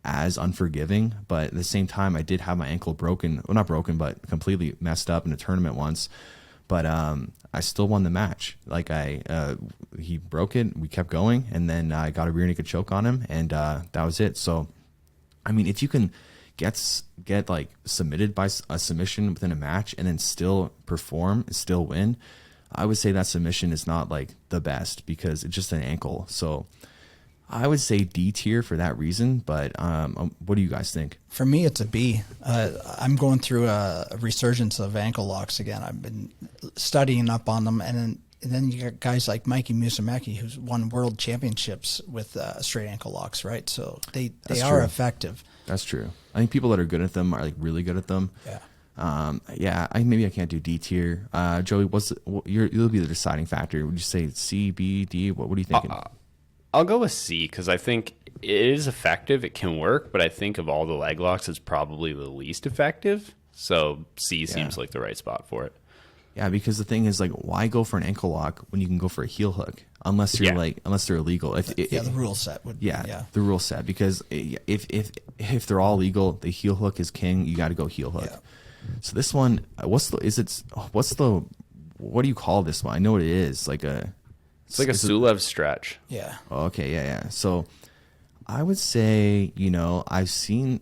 as unforgiving. But at the same time, I did have my ankle broken, well not broken, but completely messed up in a tournament once. But I still won the match. Like he broke it, we kept going, and then I got a rear naked choke on him, and that was it. So, I mean, if you can get like submitted by a submission within a match and then still perform, still win, I would say that submission is not like the best because it's just an ankle. So I would say D tier for that reason. But what do you guys think? For me, it's a B. I'm going through a resurgence of ankle locks again. I've been studying up on them, and then you got guys like Mikey Musumeci, who's won world championships with straight ankle locks, right? So they are effective. That's true. I think people that are good at them are like really good at them. Yeah. Maybe I can't do D tier. Joey, you'll be the deciding factor. Would you say C, B, D? What are you thinking? I'll go with C because I think it is effective. It can work, but I think of all the leg locks, it's probably the least effective. So C seems like the right spot for it. Yeah, because the thing is, like, why go for an ankle lock when you can go for a heel hook? Unless they're illegal. The rule set would. Yeah, the rule set, because if they're all legal, the heel hook is king. You got to go heel hook. Yeah. So this one, what do you call this one? I know what it is. It's like a Suloev stretch. Yeah. Oh, okay. Yeah. So I would say, I've seen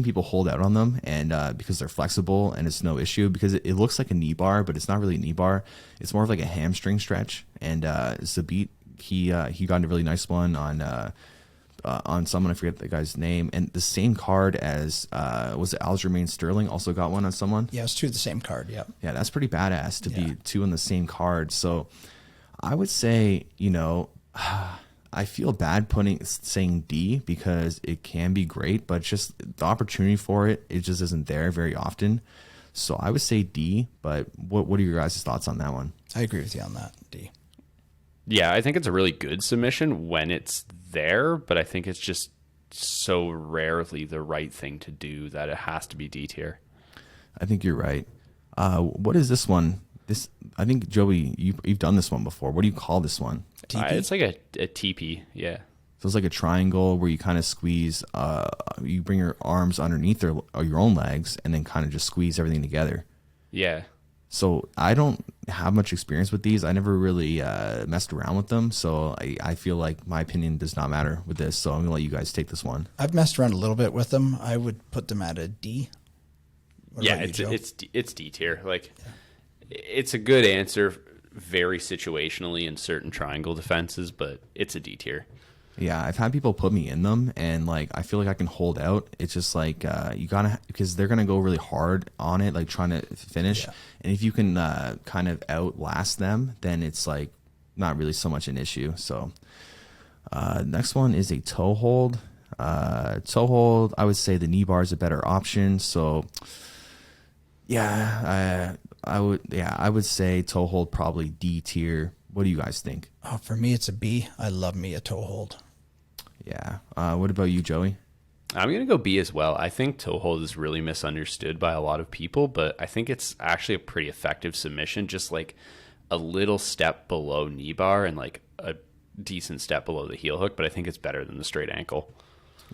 people hold out on them, and because they're flexible and it's no issue, because it looks like a knee bar, but it's not really a knee bar. It's more of like a hamstring stretch. And Zabit, he got a really nice one on someone, I forget the guy's name, and the same card as was it Aljamain Sterling also got one on someone. Yeah, it's two of the same card. Yeah. Yeah, that's pretty badass to be two on the same card. So I would say, I feel bad saying D because it can be great, but just the opportunity for it just isn't there very often. So I would say D, but what are your guys' thoughts on that one? I agree with you on that, D. Yeah, I think it's a really good submission when it's there, but I think it's just so rarely the right thing to do that it has to be D tier. I think you're right. What is this one? I think, Joey, you've done this one before. What do you call this one? It's like a TP, yeah. So it's like a triangle where you kind of squeeze, you bring your arms underneath your own legs and then kind of just squeeze everything together. Yeah. So I don't have much experience with these. I never really messed around with them. So I feel like my opinion does not matter with this. So I'm going to let you guys take this one. I've messed around a little bit with them. I would put them at a D. What Yeah, about you, Joe? it's D tier. Like, it's a good answer very situationally in certain triangle defenses, but it's a D tier. Yeah, I've had people put me in them, and like I feel like I can hold out. It's just like you gotta, because they're gonna go really hard on it, like trying to finish. Yeah. And if you can kind of outlast them, then it's like not really so much an issue. So next one is a toe hold. Toe hold, I would say the knee bar is a better option. So yeah, I would say toe hold probably D tier. What do you guys think? Oh, for me, it's a B. I love me a toe hold. Yeah. What about you, Joey? I'm going to go B as well. I think toe hold is really misunderstood by a lot of people, but I think it's actually a pretty effective submission, just like a little step below knee bar and like a decent step below the heel hook, but I think it's better than the straight ankle.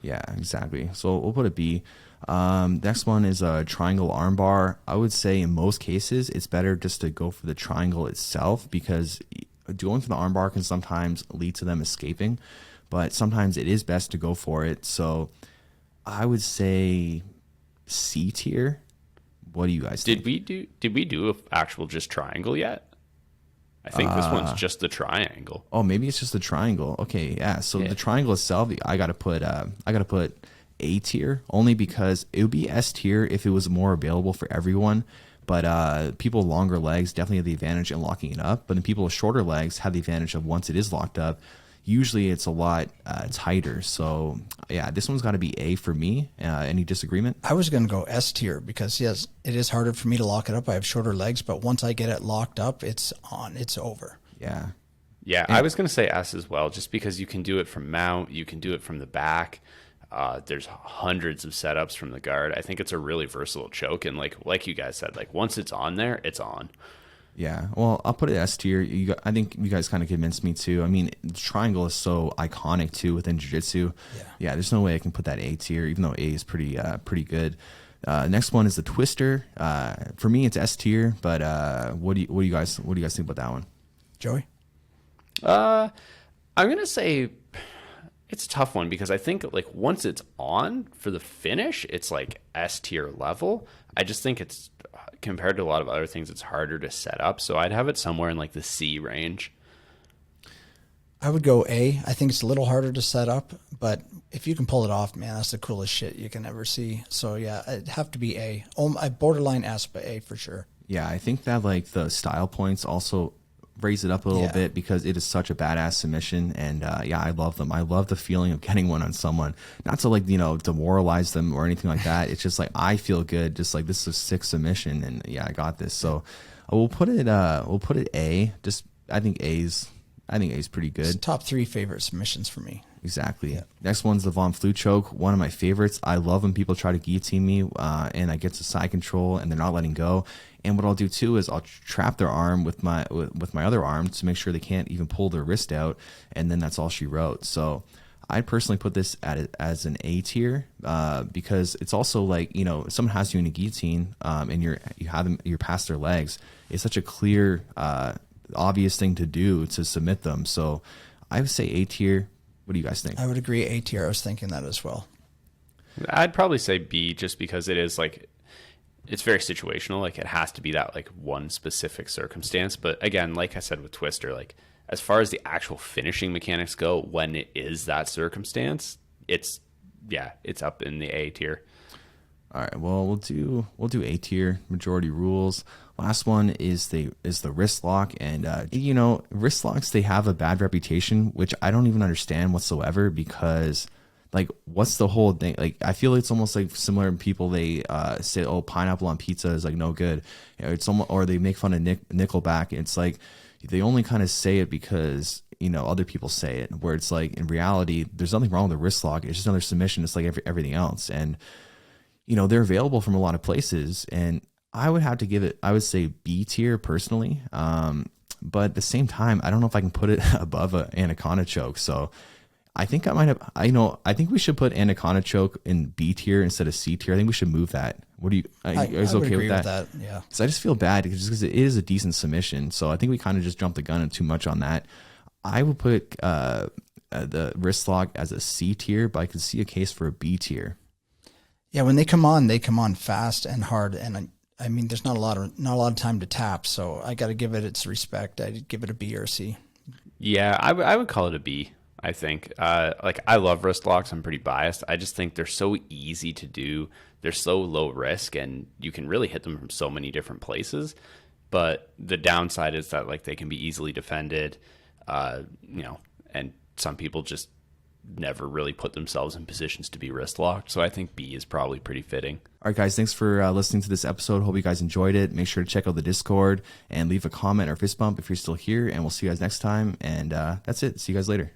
Yeah, exactly. So we'll put a B. Next one is a triangle armbar. I would say in most cases, it's better just to go for the triangle itself, because going for the armbar can sometimes lead to them escaping, but sometimes it is best to go for it. So I would say C tier. What do you guys think? Did we do an actual just triangle yet? I think this one's just the triangle. Oh, maybe it's just the triangle. Okay, yeah. So Yeah. the triangle itself, I gotta put A tier, only because it would be S tier if it was more available for everyone. But people with longer legs definitely have the advantage in locking it up. But then people with shorter legs have the advantage of once it is locked up, usually it's a lot tighter. So yeah, this one's got to be A for me. Any disagreement? I was going to go S tier because, yes, it is harder for me to lock it up. I have shorter legs, but once I get it locked up, it's on. It's over. Yeah. Yeah, I was going to say S as well, just because you can do it from mount, you can do it from the back. There's hundreds of setups from the guard. I think it's a really versatile choke, and like you guys said, like once it's on there, it's on. Yeah, well, I'll put it S tier. I think you guys kind of convinced me too. I mean, the triangle is so iconic too within jiu-jitsu. Yeah, there's no way I can put that A tier, even though A is pretty good. Next one is the twister. For me, it's S tier. But what do you guys think about that one? Joey? I'm gonna say it's a tough one, because I think like once it's on for the finish, it's like S tier level. I just think it's, compared to a lot of other things, it's harder to set up. So I'd have it somewhere in like the C range. I would go A. I think it's a little harder to set up, but if you can pull it off, man, that's the coolest shit you can ever see. So yeah, it'd have to be A. I borderline S, but A for sure. Yeah, I think that like the style points also raise it up a little bit, because it is such a badass submission. And yeah, I love them. I love the feeling of getting one on someone, not to like, demoralize them or anything like that. It's just like, I feel good, just like this is a sick submission, and yeah, I got this. So we'll put it A. Just I think A's pretty good. It's top 3 favorite submissions for me. Exactly. Yeah. Next one's the Von Flue choke. One of my favorites. I love when people try to guillotine me and I get to side control and they're not letting go. And what I'll do too is I'll trap their arm with my other arm to make sure they can't even pull their wrist out. And then that's all she wrote. So I personally put this as an A tier because it's also like, if someone has you in a guillotine and you're past their legs, it's such a clear, obvious thing to do to submit them. So I would say A tier. What do you guys think? I would agree A tier. I was thinking that as well. I'd probably say B, just because it is like, it's very situational. Like it has to be that like one specific circumstance. But again, like I said with Twister, like as far as the actual finishing mechanics go, when it is that circumstance, it's up in the A tier. All right. Well, we'll do A tier. Majority rules. Last one is the wrist lock, and wrist locks, they have a bad reputation, which I don't even understand whatsoever, because like what's the whole thing? Like I feel it's almost like similar to people, they say, oh, pineapple on pizza is like no good. It's almost, or they make fun of Nickelback. It's like they only kind of say it because other people say it, where it's like in reality there's nothing wrong with the wrist lock. It's just another submission. It's like everything else, and they're available from a lot of places, and I would have to give it, I would say B tier personally. But at the same time, I don't know if I can put it above an Anaconda choke. So I think I might have. I think we should put Anaconda choke in B tier instead of C tier. I think we should move that. What do you? Are you guys I would okay agree with that? Yeah. Because I just feel bad because it is a decent submission. So I think we kind of just jumped the gun too much on that. I would put the wrist lock as a C tier, but I could see a case for a B tier. Yeah, when they come on fast and hard, and I mean, there's not a lot of time to tap, so I got to give it its respect. I'd give it a B or a C. Yeah, I would call it a B. I think. Like I love wrist locks. I'm pretty biased. I just think they're so easy to do. They're so low risk, and you can really hit them from so many different places. But the downside is that like they can be easily defended. And some people just never really put themselves in positions to be wrist locked. So I think B is probably pretty fitting. All right, guys, thanks for listening to this episode. Hope you guys enjoyed it. Make sure to check out the Discord and leave a comment or fist bump if you're still here. And we'll see you guys next time. And that's it. See you guys later.